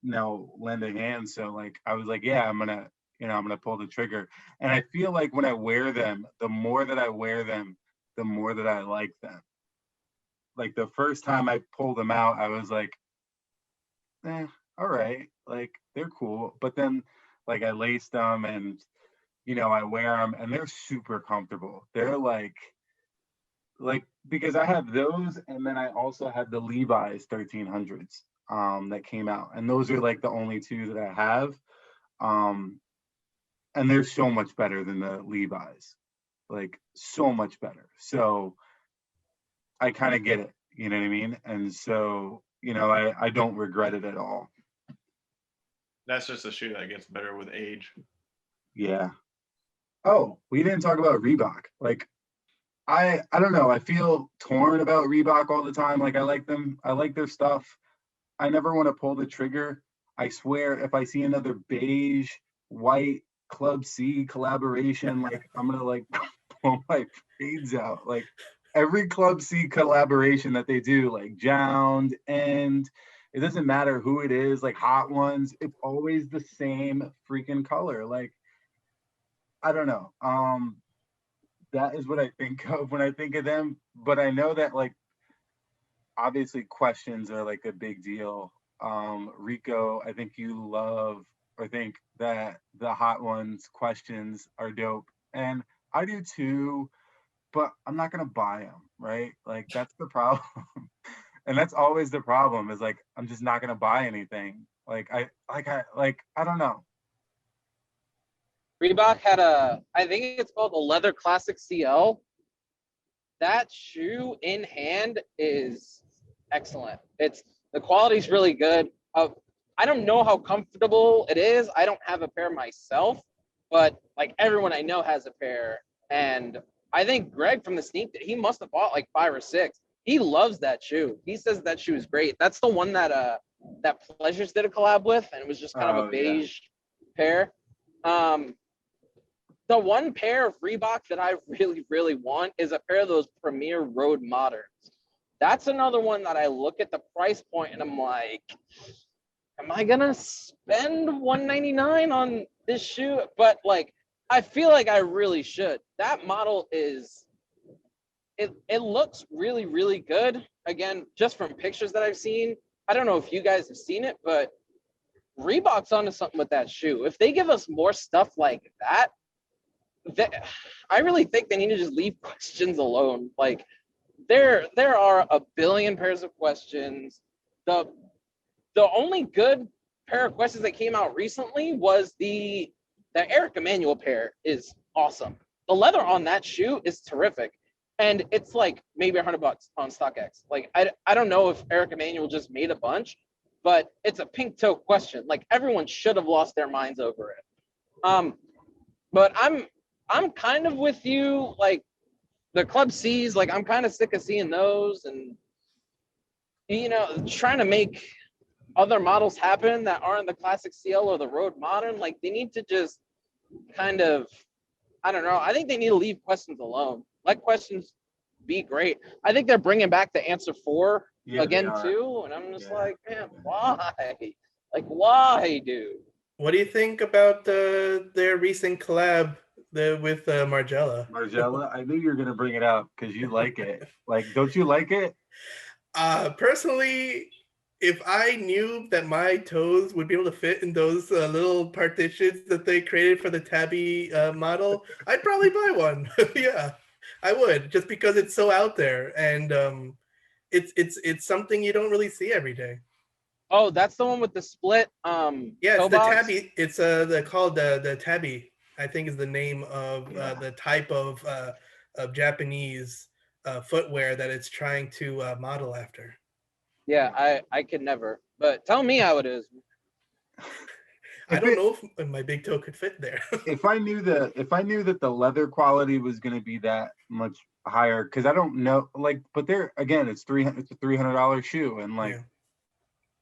lend a hand. So like, I was like, yeah, I'm going to pull the trigger. And I feel like when I wear them, the more that I wear them, the more that I like them. Like the first time I pulled them out, I was like, all right, like they're cool. But then like I laced them and, I wear them and they're super comfortable. They're like like because I have those, and then I also had the Levi's 1300s that came out, and those are like the only two that I have. And they're so much better than the Levi's, like so much better. So I kind of get it, you know what I mean? And so, you know, I don't regret it at all. That's just a shoe that gets better with age. Yeah. Oh, we didn't talk about Reebok. Like I don't know. I feel torn about Reebok all the time. Like I like them. I like their stuff. I never want to pull the trigger. I swear if I see another beige, white Club C collaboration, like I'm gonna like pull my fades out. Like every Club C collaboration that they do, like Jound, and it doesn't matter who it is, like Hot Ones, it's always the same freaking color. Like I don't know. That is what I think of when I think of them. But I know that like obviously questions are like a big deal. Ricco, I think you love or think that the Hot Ones questions are dope. And I do too, but I'm not gonna buy them, right? Like that's the problem. And that's always the problem is like I'm just not gonna buy anything. I don't know. Reebok had I think it's called the Leather Classic CL. That shoe in hand is excellent. The quality's really good. I don't know how comfortable it is. I don't have a pair myself, but like everyone I know has a pair. And I think Greg from the Sneep, he must have bought like 5 or 6. He loves that shoe. He says that shoe is great. That's the one that that Pleasures did a collab with, and it was just kind of a beige pair. The one pair of Reebok that I really, really want is a pair of those Premier Road Moderns. That's another one that I look at the price point and I'm like, am I gonna spend $199 on this shoe? But like, I feel like I really should. That model is, it looks really, really good. Again, just from pictures that I've seen. I don't know if you guys have seen it, but Reebok's onto something with that shoe. If they give us more stuff like that, I really think they need to just leave questions alone. Like there are a billion pairs of questions. The only good pair of questions that came out recently was the Eric Emanuel pair is awesome. The leather on that shoe is terrific. And it's like maybe $100 on StockX. Like I don't know if Eric Emanuel just made a bunch, but it's a pink toe question. Like everyone should have lost their minds over it. But I'm kind of with you, like the Club C's, like I'm kind of sick of seeing those and, you know, trying to make other models happen that aren't the Classic CL or the Road Modern. Like they need to just kind of, I don't know. I think they need to leave questions alone. Let questions be great. I think they're bringing back the Answer 4 again too. And I'm just like, man, why? Like, why, dude? What do you think about their recent collab with Margiela? Margiela, I knew you were gonna bring it up because you like it. Like, don't you like it? Personally, if I knew that my toes would be able to fit in those little partitions that they created for the Tabby model, I'd probably buy one. Yeah, I would, just because it's so out there and it's something you don't really see every day. Oh, that's the one with the split. Yeah, it's the Tabby. It's they're called the Tabby. I think is the name of the type of Japanese footwear that it's trying to model after. Yeah, I could never. But tell me how it is. I don't know if my big toe could fit there. if I knew that the leather quality was going to be that much higher, because I don't know, like, but there again, it's a $300 shoe, and like. Yeah.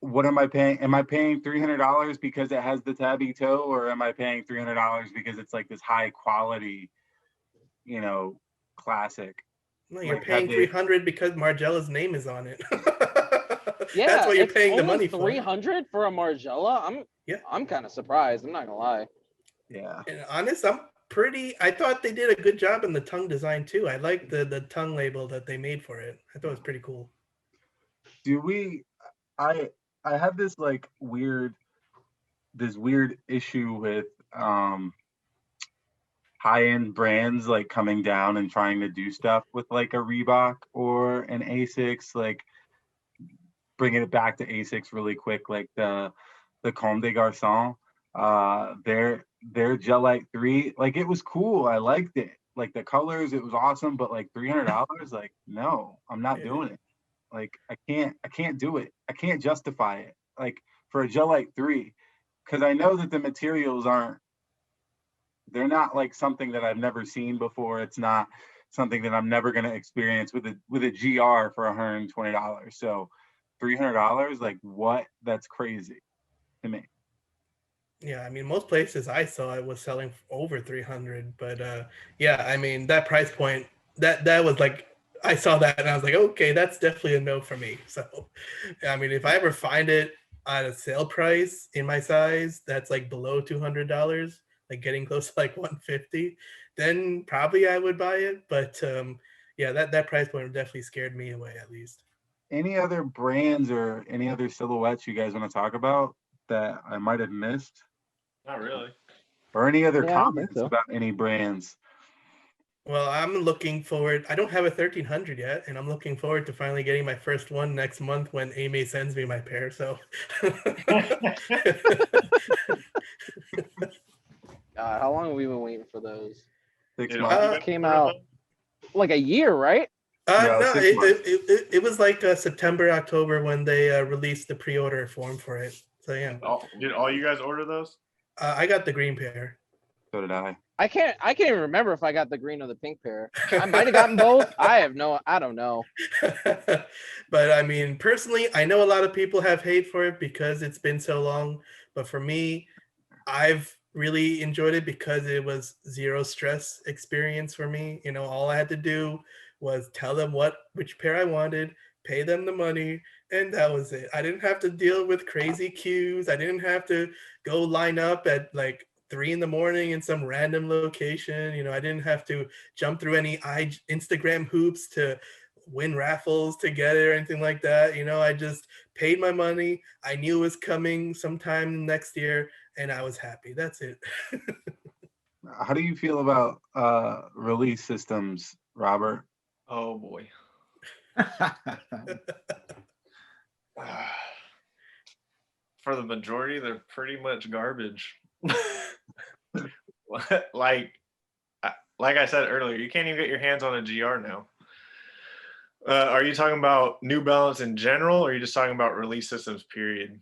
What am I paying? Am I paying $300 because it has the tabby toe, or am I paying $300 because it's like this high quality, you know, classic? No, you're like, paying $300 because Margiela's name is on it. Yeah, that's what you're paying the money for. $300 for a Margiela. I'm kind of surprised. I'm not gonna lie. Yeah. And honest, I thought they did a good job in the tongue design too. I like the tongue label that they made for it. I thought it was pretty cool. I have this like weird issue with high-end brands like coming down and trying to do stuff with like a Reebok or an Asics, like bringing it back to Asics really quick, like the Comme des Garçons, their Gelite 3, like it was cool. I liked it. Like the colors, it was awesome, but like $300, like no, I'm not doing it. Like I can't do it. I can't justify it. Like for a Gelite 3, because I know that the materials they're not like something that I've never seen before. It's not something that I'm never gonna experience with a GR for $120. So $300, like what? That's crazy to me. Yeah, I mean, most places I saw it was selling for over 300, but yeah, I mean, that price point, that was like, I saw that and I was like, okay, that's definitely a no for me. So, I mean, if I ever find it at a sale price in my size that's like below $200, like getting close to like 150, then probably I would buy it. But yeah, that price point definitely scared me away at least. Any other brands or any other silhouettes you guys want to talk about that I might have missed? Not really. Or any other Yeah, I don't think comments so. about any brands? Well, I'm looking forward. I don't have a 1300 yet, and I'm looking forward to finally getting my first one next month when Amy sends me my pair. So, God, how long have we been waiting for those? 6 It months. all Came out like a year, right? No, no, 6 months. it was like September, October when they released the pre-order form for it. So yeah, Did all you guys order those? I got the green pair. So did I. I can't even remember if I got the green or the pink pair. I might have gotten both. I don't know. But I mean, personally, I know a lot of people have hate for it because it's been so long. But for me, I've really enjoyed it because it was zero stress experience for me. You know, all I had to do was tell them which pair I wanted, pay them the money, and that was it. I didn't have to deal with crazy queues. I didn't have to go line up at like 3 in the morning in some random location. You know, I didn't have to jump through any Instagram hoops to win raffles to get it or anything like that. You know, I just paid my money. I knew it was coming sometime next year, and I was happy. That's it. How do you feel about release systems, Robert? Oh boy. For the majority, they're pretty much garbage. like I said earlier, you can't even get your hands on a GR now. Are you talking about New Balance in general, or are you just talking about release systems, period?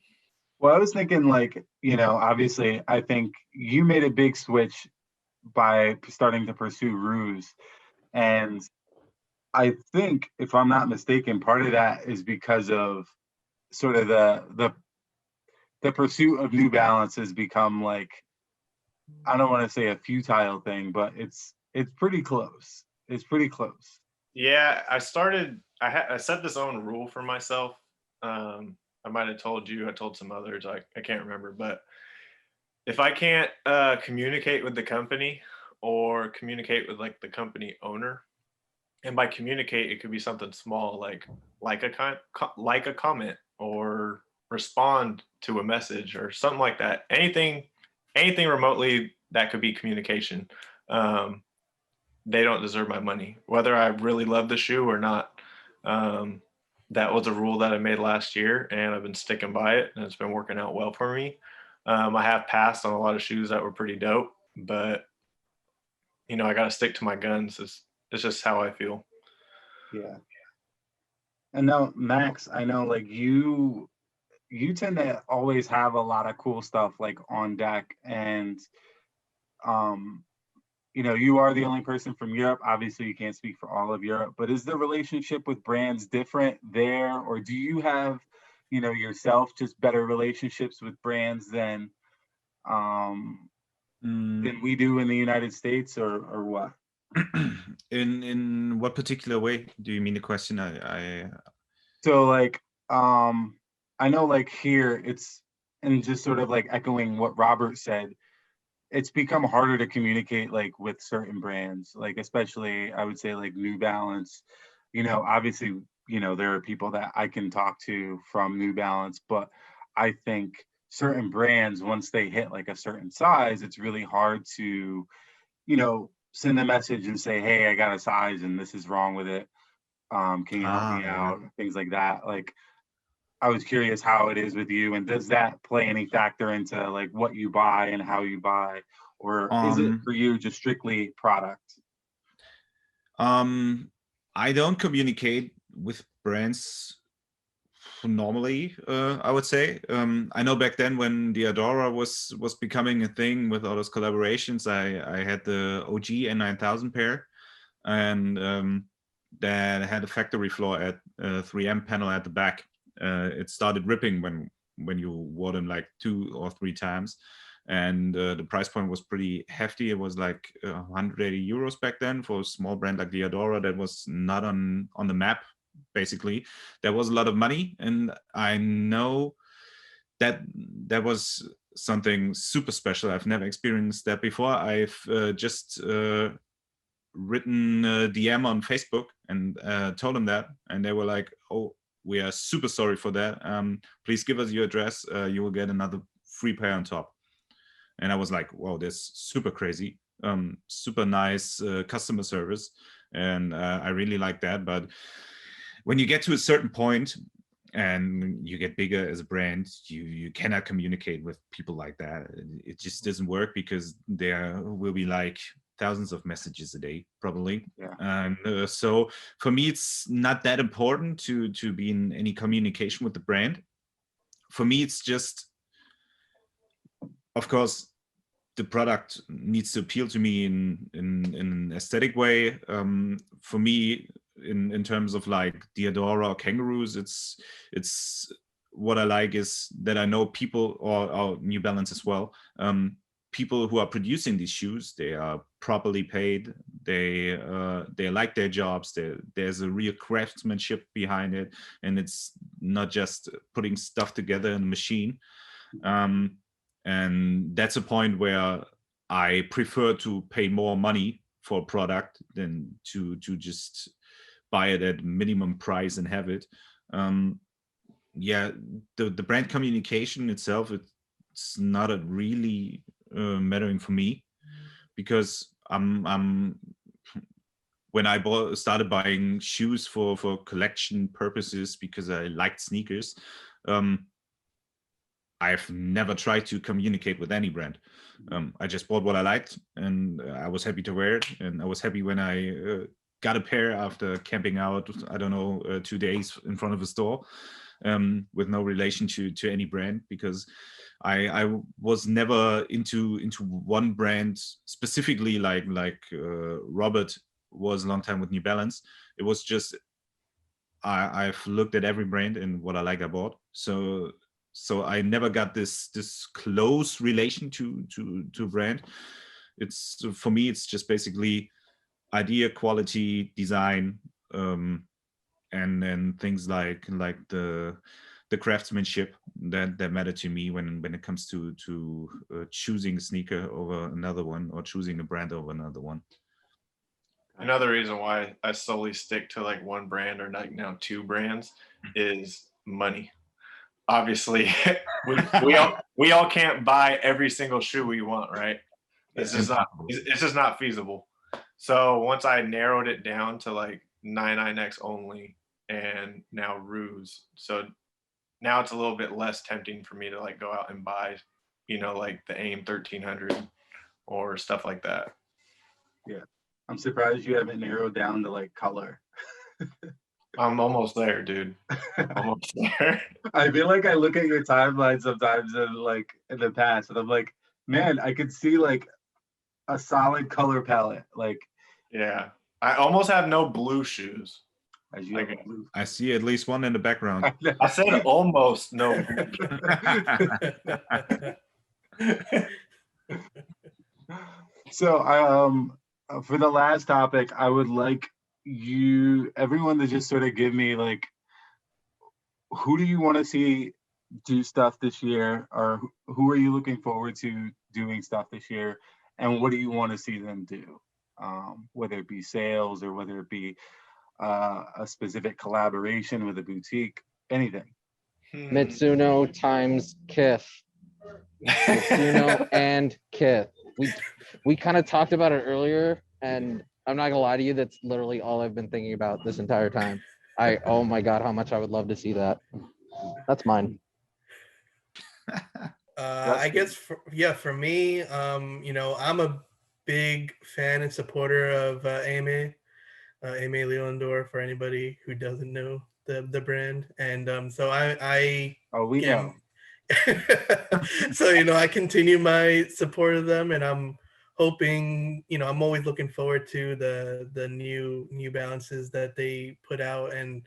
Well, I was thinking like, obviously I think you made a big switch by starting to pursue Ruse. And I think, if I'm not mistaken, part of that is because of sort of the pursuit of New Balance has become like, I don't want to say a futile thing, but it's pretty close. It's pretty close. Yeah, I set this own rule for myself. I might have told you, I told some others, I can't remember, but if I can't communicate with the company or communicate with like the company owner, and by communicate, it could be something small like a comment or respond to a message or something like that. Anything remotely that could be communication. They don't deserve my money, whether I really love the shoe or not. That was a rule that I made last year, and I've been sticking by it, and it's been working out well for me. I have passed on a lot of shoes that were pretty dope, but I got to stick to my guns. It's just how I feel. Yeah. And now, Max, I know like you tend to always have a lot of cool stuff like on deck, and you are the only person from Europe. Obviously, you can't speak for all of Europe, but is the relationship with brands different there, or do you have, yourself just better relationships with brands than we do in the United States, or what? In what particular way do you mean the question? So like, I know like here it's, and just sort of like echoing what Robert said, it's become harder to communicate like with certain brands, like especially I would say like New Balance. Obviously, there are people that I can talk to from New Balance, but I think certain brands, once they hit like a certain size, it's really hard to you know, send a message and say, hey, I got a size and this is wrong with it. Can you help me yeah. out? Things like that. Like, I was curious how it is with you, and does that play any factor into like what you buy and how you buy, or is it for you just strictly product? I don't communicate with brands normally, I would say. I know back then when the Adora was becoming a thing with all those collaborations, I had the OG N9000 pair, and that had a factory floor at 3M panel at the back. It started ripping when you wore them like 2 or 3 times, and the price point was pretty hefty. It was like 180 euros back then for a small brand like the Adora that was not on the map. Basically, there was a lot of money, and I know that was something super special. I've never experienced that before. I've just written a DM on Facebook and told them that, and they were like, "Oh, we are super sorry for that. Please give us your address. You will get another free pair on top." And I was like, "Wow, that's super crazy. Super nice customer service," and I really like that. But when you get to a certain point and you get bigger as a brand, you cannot communicate with people like that. It just doesn't work, because there will be like thousands of messages a day, probably. Yeah. And so for me, it's not that important to be in any communication with the brand. For me, it's just, of course, the product needs to appeal to me in an aesthetic way. For me, in terms of like the Adora or Kangaroos, it's what I like is that I know people, or New Balance as well, people who are producing these shoes, they are properly paid, they like their jobs, there's a real craftsmanship behind it, and it's not just putting stuff together in a machine. And that's a point where I prefer to pay more money for a product than to just buy it at minimum price and have it. Yeah, the brand communication itself, it's not a really mattering for me, because I'm when I started buying shoes for collection purposes because I liked sneakers, I've never tried to communicate with any brand. I just bought what I liked, and I was happy to wear it. And I was happy when I got a pair after camping out, I don't know, 2 days in front of a store, with no relation to any brand, because I was never into one brand specifically, like Robert was a long time with New Balance. It was just I've looked at every brand, and what I like I bought. So I never got this close relation to brand. It's, for me, it's just basically idea, quality, design, and then things like the craftsmanship that matter to me when it comes to choosing a sneaker over another one, or choosing a brand over another one. Another reason why I solely stick to like one brand, or like now 2 brands, is money. Obviously, we all can't buy every single shoe we want, right? It's just not feasible. So once I narrowed it down to like 99X only, and now Ruse, so now it's a little bit less tempting for me to like go out and buy, like the AIM 1300 or stuff like that. Yeah, I'm surprised you haven't narrowed down to like color. I'm almost there, dude. Almost there. I feel like I look at your timeline sometimes in the past, and I'm like, man, I could see like a solid color palette. Like, yeah, I almost have no blue shoes. As you Like, blue. I see at least one in the background. I said almost no. So, for the last topic, I would like everyone to just sort of give me like, who do you want to see do stuff this year, or who are you looking forward to doing stuff this year, and what do you want to see them do, whether it be sales or whether it be a specific collaboration with a boutique, anything. Mizuno times Kith. Mizuno and Kith. we kind of talked about it earlier, and I'm not gonna lie to you, that's literally all I've been thinking about this entire time. Oh my god, how much I would love to see that. That's mine. I guess for me, I'm a big fan and supporter of Aimé Leondor, for anybody who doesn't know the brand. And so I we know. So I continue my support of them, and I'm hoping, I'm always looking forward to the New Balances that they put out. And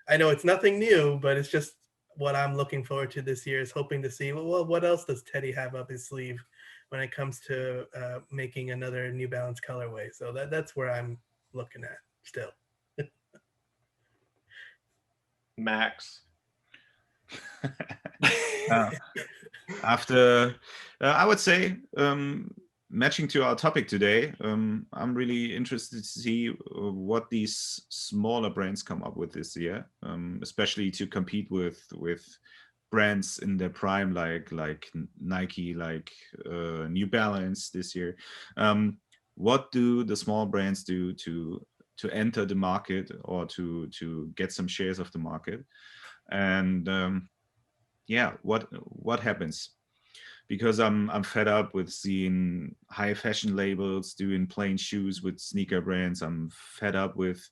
I know it's nothing new, but it's just what I'm looking forward to this year, is hoping to see, well, what else does Teddy have up his sleeve when it comes to making another New Balance colorway. So that's where I'm looking at still. Max. After, I would say, matching to our topic today, I'm really interested to see what these smaller brands come up with this year, especially to compete with brands in their prime, like Nike, like New Balance this year. What do the small brands do to enter the market, or to get some shares of the market? And what happens? Because I'm fed up with seeing high fashion labels doing plain shoes with sneaker brands. I'm fed up with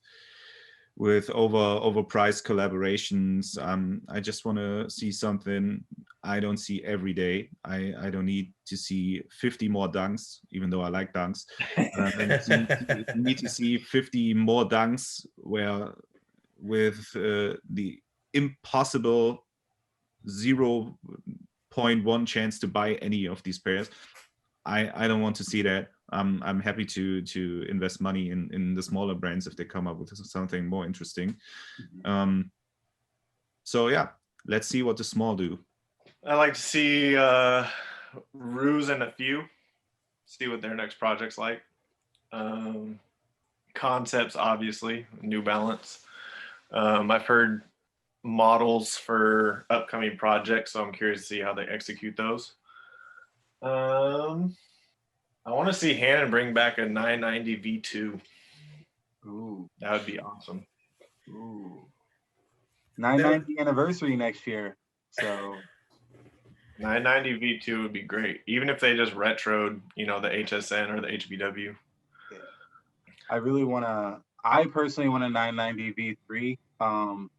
overpriced collaborations. I just want to see something I don't see every day. I don't need to see 50 more dunks, even though I like dunks. I need to see 50 more dunks with the impossible 0.1 chance to buy any of these pairs. I don't want to see that. I'm happy to invest money in the smaller brands if they come up with something more interesting. So yeah, let's see what the small do. I like to see Ruse and a few, see what their next project's like. Concepts, obviously, New Balance. I've heard models for upcoming projects, so I'm curious to see how they execute those. I want to see Hannon bring back a 990 V2. Ooh, that would be awesome. Ooh, 990 anniversary next year, so 990 V2 would be great, even if they just retroed, the HSN or the HBW. I personally want a 990 V3.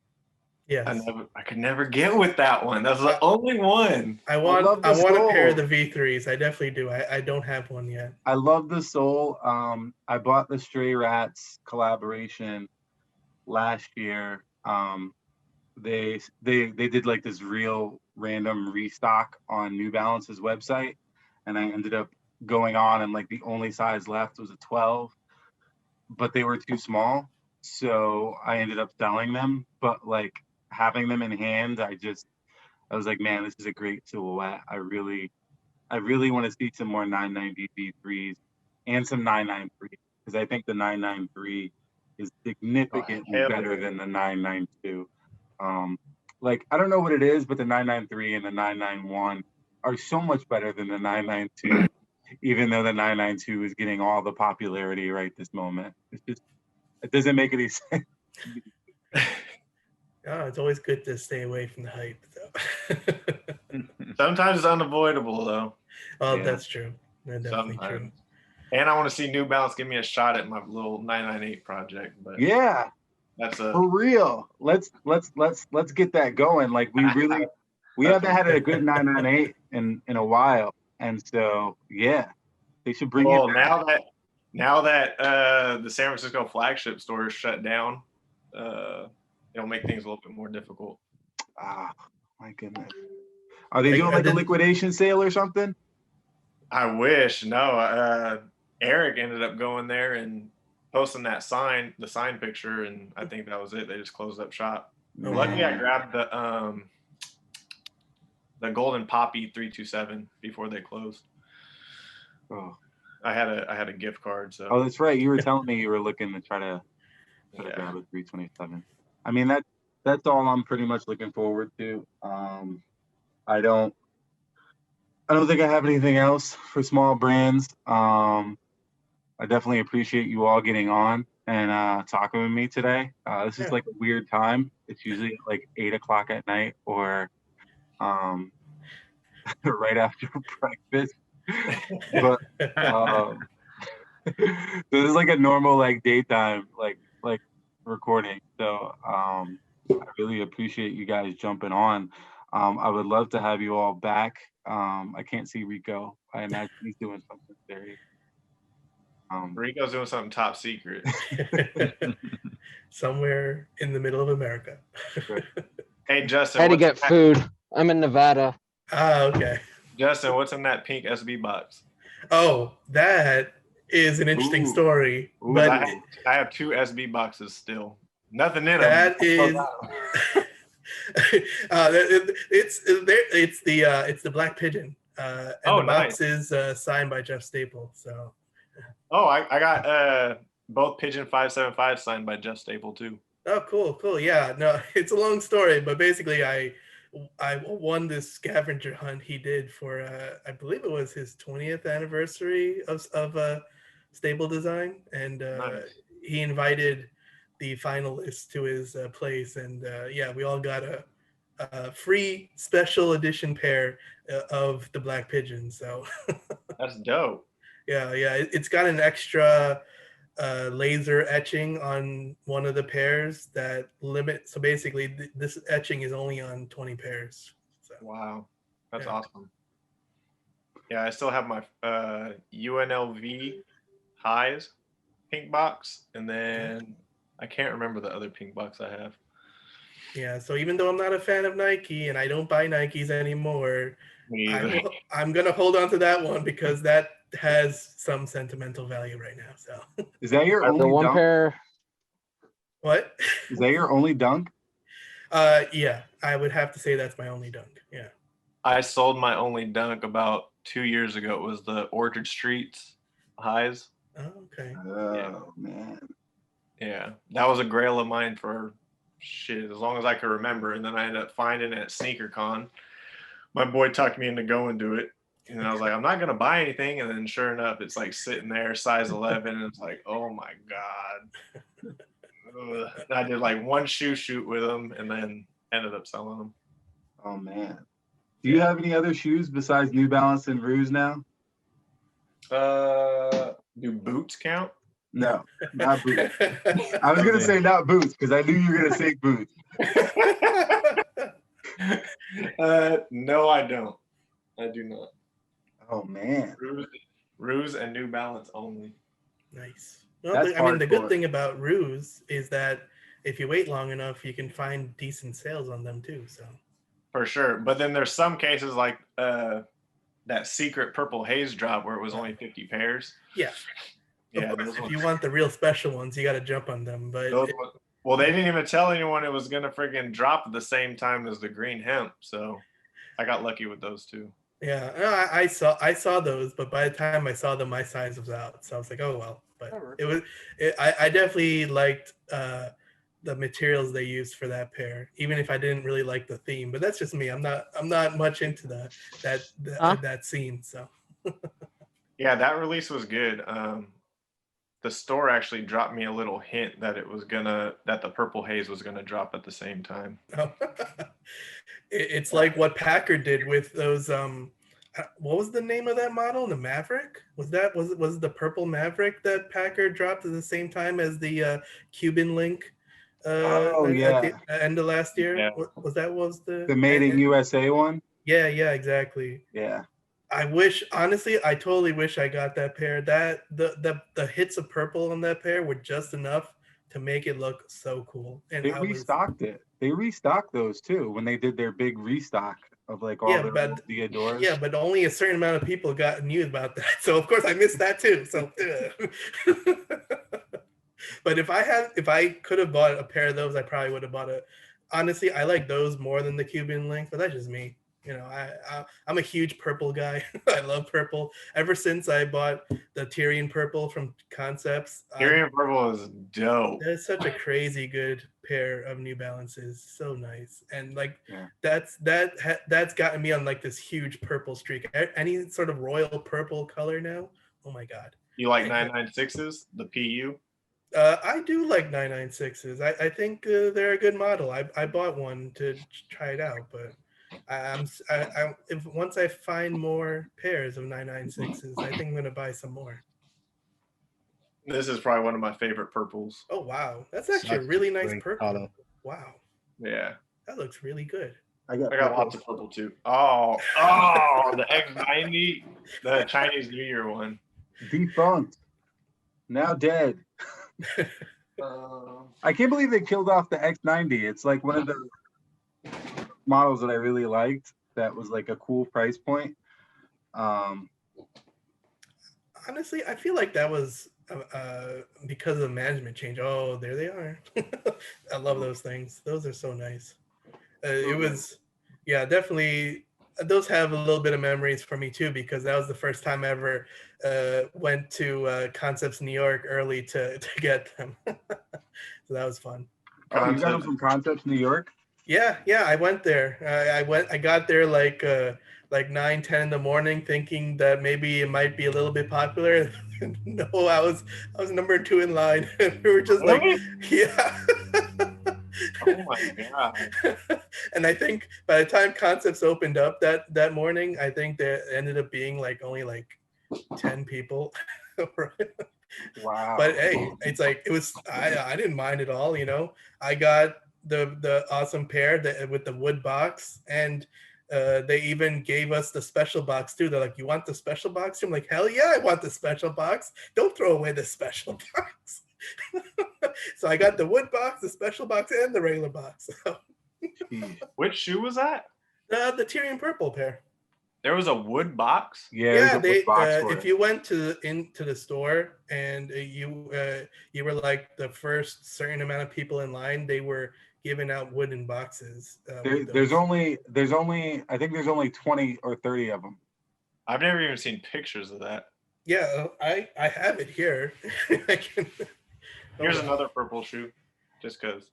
Yes. I could never get with that one. That's the only one. I want a pair of the V3s. I definitely do. I don't have one yet. I love the sole. I bought the Stray Rats collaboration last year. They did like this real random restock on New Balance's website, and I ended up going on, and like the only size left was a 12, but they were too small, so I ended up selling them. But like having them in hand, I was like, man, this is a great silhouette. I really want to see some more 990 V3s and some 993, because I think the 993 is significantly better than the 992. Like, I don't know what it is, but the 993 and the 991 are so much better than the 992, even though the 992 is getting all the popularity right this moment. It doesn't make any sense. Oh, it's always good to stay away from the hype, though. Sometimes it's unavoidable, though. Oh, yeah. That's true. That's definitely true. And I want to see New Balance give me a shot at my little 998 project. But yeah, that's for real. Let's get that going. Like we haven't had a good 998 in a while, and so yeah, they should bring it back. Now that the San Francisco flagship store is shut down, it'll make things a little bit more difficult. Ah, my goodness. Are they doing like a liquidation sale or something? I wish. No, Eric ended up going there and posting the sign picture, and I think that was it. They just closed up shop. Luckily, I grabbed the Golden Poppy 327 before they closed. Oh, I had a gift card. So. Oh, that's right. You were telling me you were looking to try to grab a 327. I mean, that's all I'm pretty much looking forward to. I I don't think I have anything else for small brands. I definitely appreciate you all getting on and talking with me today. This is like a weird time. It's usually at like 8 o'clock at night or right after breakfast. But this is like a normal like daytime like recording. So I really appreciate you guys jumping on. I would love to have you all back. I can't see Ricco. I imagine he's doing something serious. Rico's doing something top secret. Somewhere in the middle of America. Hey, Justin. I had to get food. I'm in Nevada. Ah, okay. Justin, what's in that pink SB box? Oh, that is an interesting story. But I have 2 SB boxes still. Nothing in them. That is. It's the Black Pigeon. And the box is signed by Jeff Staple. So. Oh, I got both Pigeon 575 signed by Jeff Staple too. Oh, cool. Yeah, no, it's a long story, but basically I won this scavenger hunt he did for I believe it was his 20th anniversary of Staple Design, and nice. He invited the finalists to his place, and we all got a free special edition pair of the Black Pigeon. So that's dope. Yeah, it's got an extra laser etching on one of the pairs that limit. So basically, this etching is only on 20 pairs. So. Wow, that's awesome. Yeah, I still have my UNLV highs pink box, and then I can't remember the other pink box I have. Yeah, so even though I'm not a fan of Nike and I don't buy Nikes anymore, I'm gonna hold on to that one because that has some sentimental value right now. So is that your only one dunk? pair? What? Is that your only dunk? Yeah, I would have to say that's my only dunk. Yeah. I sold my only dunk about 2 years ago. It was the Orchard Streets highs. Oh, okay. Oh man. Yeah, that was a grail of mine for shit as long as I could remember, and then I ended up finding it at SneakerCon. My boy talked me into going to it, and I was like, I'm not gonna buy anything, and then sure enough, it's like sitting there, size 11, and it's like, oh my god. I did like one shoot with them, and then ended up selling them. Oh man. Do you have any other shoes besides New Balance and Ruse now? Do boots count? No, not boots. I was gonna say not boots because I knew you were gonna say boots. No, I don't. I do not. Oh man. Ruse and New Balance only. Nice. Well, I mean, the good thing about Ruse is that if you wait long enough, you can find decent sales on them too. So. For sure, but then there's some cases like that secret purple haze drop where it was only 50 pairs. Yeah. Of course, if you want the real special ones, you got to jump on them. But well, they didn't even tell anyone it was gonna freaking drop at the same time as the green hemp, so I got lucky with those two. Yeah, I saw those, but by the time I saw them, my size was out, so I was like, oh well. But I definitely liked the materials they used for that pair, even if I didn't really like the theme. But that's just me. I'm not much into that scene. So yeah, that release was good. The store actually dropped me a little hint that that the purple haze was gonna drop at the same time. It's like what Packer did with those. What was the name of that model? The Maverick? Was it the purple Maverick that Packer dropped at the same time as the Cuban Link? At the end of last year. Yeah. Was the Made in USA one? Yeah, exactly. Yeah. I totally wish I got that pair. That the hits of purple on that pair were just enough to make it look so cool. And they restocked it. They restocked those too when they did their big restock of like all the Adores. Yeah, but only a certain amount of people knew about that. So of course I missed that too. So but if I could have bought a pair of those, I probably would have bought it. Honestly, I like those more than the Cuban Link, but that's just me. You know, I'm a huge purple guy. I love purple. Ever since I bought the Cherian purple from Concepts, Cherian purple is dope. that's such a crazy good pair of New Balances. So nice, and like Yeah. that's gotten me on like this huge purple streak. Any sort of royal purple color now. Oh my god. You like 996s, the PU? I do like 996s. I think they're a good model. I bought one to try it out, but if once I find more pairs of 996s, I think I'm gonna buy some more. This is probably one of my favorite purples. Oh wow, that's actually a really nice Great purple. color. Wow, Yeah. that looks really good. I got lots of purple too. Oh, the X90, the Chinese New Year one. Defunct. Now dead. I can't believe they killed off the X90. It's like one of the models that I really liked. That was like a cool price point. Honestly, I feel like that was because of the management change. Oh, there they are. I love those things. Those are so nice. It was, yeah, definitely. Those have a little bit of memories for me too, because that was the first time I ever went to Concepts New York early to get them. So that was fun. Oh, you got them from Concepts New York? Yeah, I went there. I got there like 9, 10 in the morning, thinking that maybe it might be a little bit popular. No, I was number 2 in line. We were just like, yeah. Oh my god. And I think by the time Concepts opened up that morning, I think there ended up being like only like 10 people. Wow. But hey, it's like, it was, I didn't mind at all, you know. I got the awesome pair with the wood box, and they even gave us the special box too. They're like, you want the special box? I'm like, hell yeah, I want the special box. Don't throw away the special box. So I got the wood box, the special box, and the regular box. Which shoe was that? The Tyrion purple pair. There was a wood box? Yeah, they if you went into the store and you were like the first certain amount of people in line, they were giving out wooden boxes. There's only I think there's only 20 or 30 of them. I've never even seen pictures of that. Yeah, I have it here. I can. Here's another purple shoe, just because.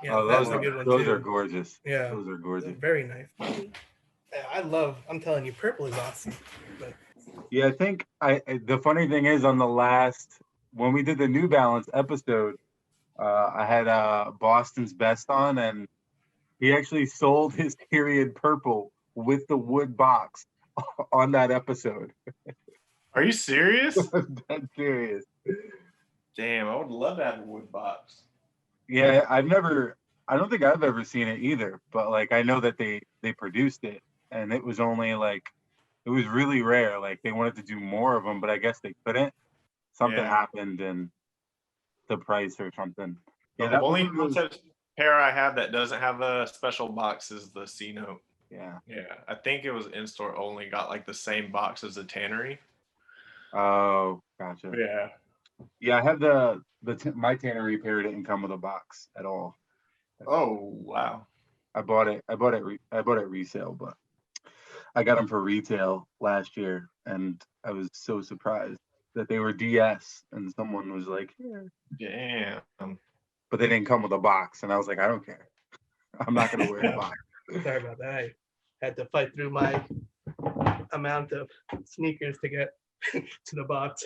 Yeah, oh, that's a good one those too. are gorgeous. Yeah, those are gorgeous. They're very nice. Yeah, I'm telling you, purple is awesome. But yeah, I think the funny thing is, on the last, when we did the New Balance episode, I had Boston's Best on, and he actually sold his period purple with the wood box on that episode. Are you serious? I'm dead serious. Damn, I would love to have a wood box. Yeah, I don't think I've ever seen it either, but like I know that they produced it, and it was only like, it was really rare. Like they wanted to do more of them, but I guess they couldn't. Something happened in the price or something. Yeah, The only Concept pair I have that doesn't have a special box is the C-Note. Yeah. Yeah, I think it was in-store only, got like the same box as the Tannery. Oh, gotcha. Yeah. Yeah, I have my Tannery pair didn't come with a box at all. Oh, wow. I bought it resale, but I got them for retail last year, and I was so surprised that they were DS, and someone was like, "Here." Damn. But they didn't come with a box, and I was like, I don't care. I'm not gonna wear a box. sorry about that. I had to fight through my amount of sneakers to get to the box.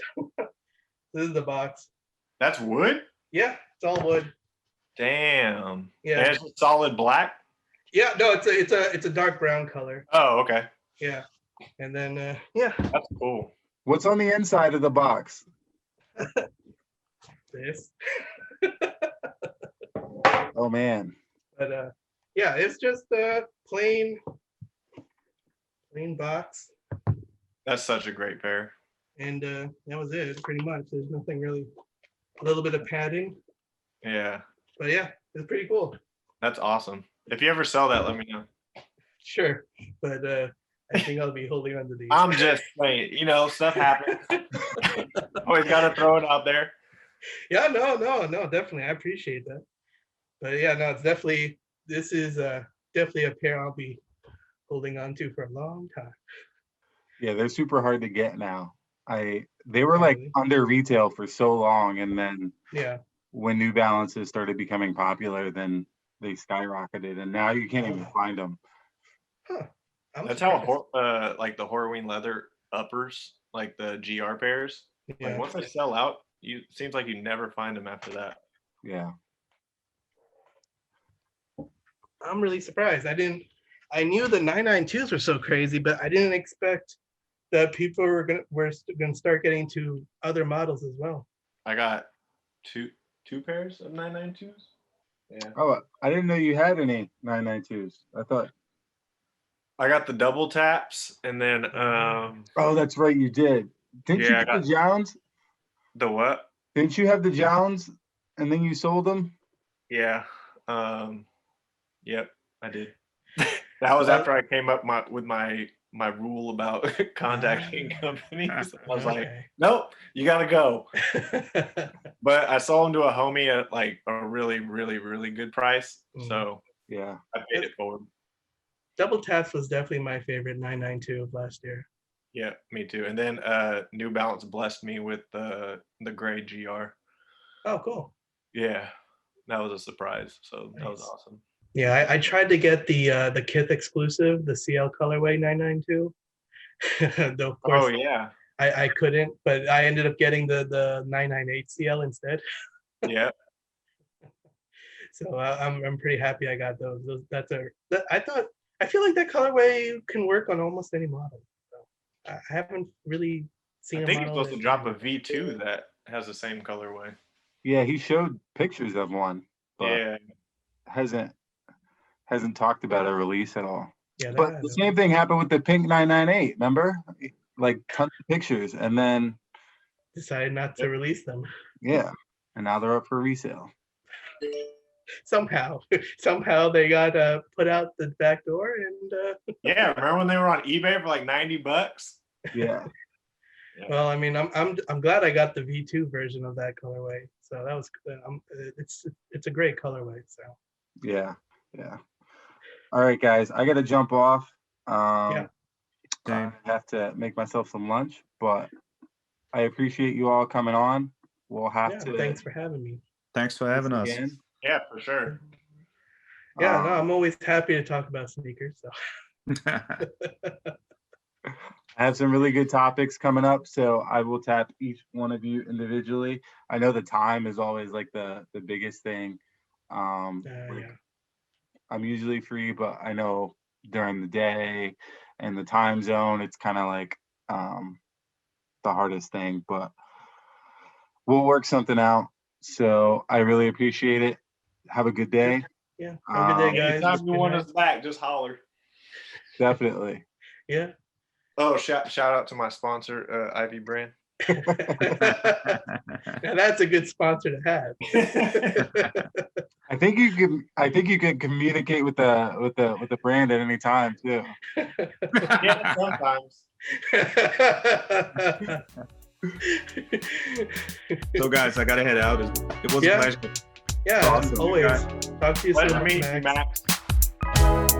This is the box. That's wood? Yeah, it's all wood. Damn. Yeah. And it's solid black? Yeah, no, it's a dark brown color. Oh, okay. Yeah. And then yeah. That's cool. What's on the inside of the box? This. Oh man. But yeah, it's just a plain box. That's such a great pair. And that was it, pretty much. There's nothing really, a little bit of padding. Yeah. But yeah, it's pretty cool. That's awesome. If you ever sell that, let me know. Sure. But I think I'll be holding on to these. I'm just saying, stuff happens. Always got to throw it out there. Yeah, no, definitely. I appreciate that. But yeah, no, it's definitely, this is definitely a pair I'll be holding on to for a long time. Yeah, they're super hard to get now. They were like Really? under retail for so long, and then Yeah. when New Balances started becoming popular, then they skyrocketed, and now you can't even find them. Huh. I'm That's surprised. how like the Horween leather uppers, like the GR pairs, Yeah. like once they sell out, seems like you never find them after that. Yeah. I'm really surprised. I knew the 992s were so crazy, but I didn't expect that people were gonna start getting to other models as well. I got two pairs of 992s. Yeah. Oh, I didn't know you had any 992s. I thought. I got the double taps, and then Oh, that's right, you did. Didn't you Yeah, I get the Jowns? the what? Didn't you have the Jowns and then you sold them? Yeah. Yep, I did. That was after I came up with my rule about contacting companies. I was like, Okay. nope, you gotta go. But I sold them to a homie at like a really, really, really good price. So Yeah. I paid it forward. Double taps was definitely my favorite 992 of last year. Yeah, me too. And then New Balance blessed me with the gray GR. Oh, cool. Yeah, that was a surprise. So that was Nice. awesome. Yeah, I tried to get the Kith exclusive, the CL colorway 992. Though of course Oh yeah, I couldn't, but I ended up getting the 998 CL instead. yeah. So I'm pretty happy I got those. I feel like that colorway can work on almost any model. So I haven't really seen I a think you're model supposed to that- drop a V2 that has the same colorway. Yeah, he showed pictures of one, but Yeah, hasn't talked about a release at all. Yeah, But that- the same thing happened with the pink 998, remember? Like tons of pictures, and then decided not to release them. yeah, and now they're up for resale. Somehow they got put out the back door, and yeah. Remember when they were on eBay for like $90? Yeah. well, I mean, I'm glad I got the V2 version of that colorway. So that was it's a great colorway. So Yeah. All right, guys, I gotta jump off. Yeah. I have to make myself some lunch, but I appreciate you all coming on. We'll have yeah, to. thanks for having me. Thanks for having us. again. Yeah, for sure. Yeah, no, I'm always happy to talk about sneakers. So I have some really good topics coming up, so I will tap each one of you individually. I know the time is always like the biggest thing. Like, yeah. I'm usually free, but I know during the day and the time zone, it's kind of like the hardest thing, but we'll work something out. So I really appreciate it. Have a good day. Yeah. Have a good day, guys. Anytime you Good want night. us back, just holler. Definitely. Yeah. Oh, shout out to my sponsor, Ivy Brand. Now that's a good sponsor to have. I think you can communicate with the brand at any time too. Yeah, sometimes. So guys, I gotta head out. It was Yeah. a pleasure. Yeah, Awesome, always. guys. Talk to you Pleasure soon, meeting you, Max. Max.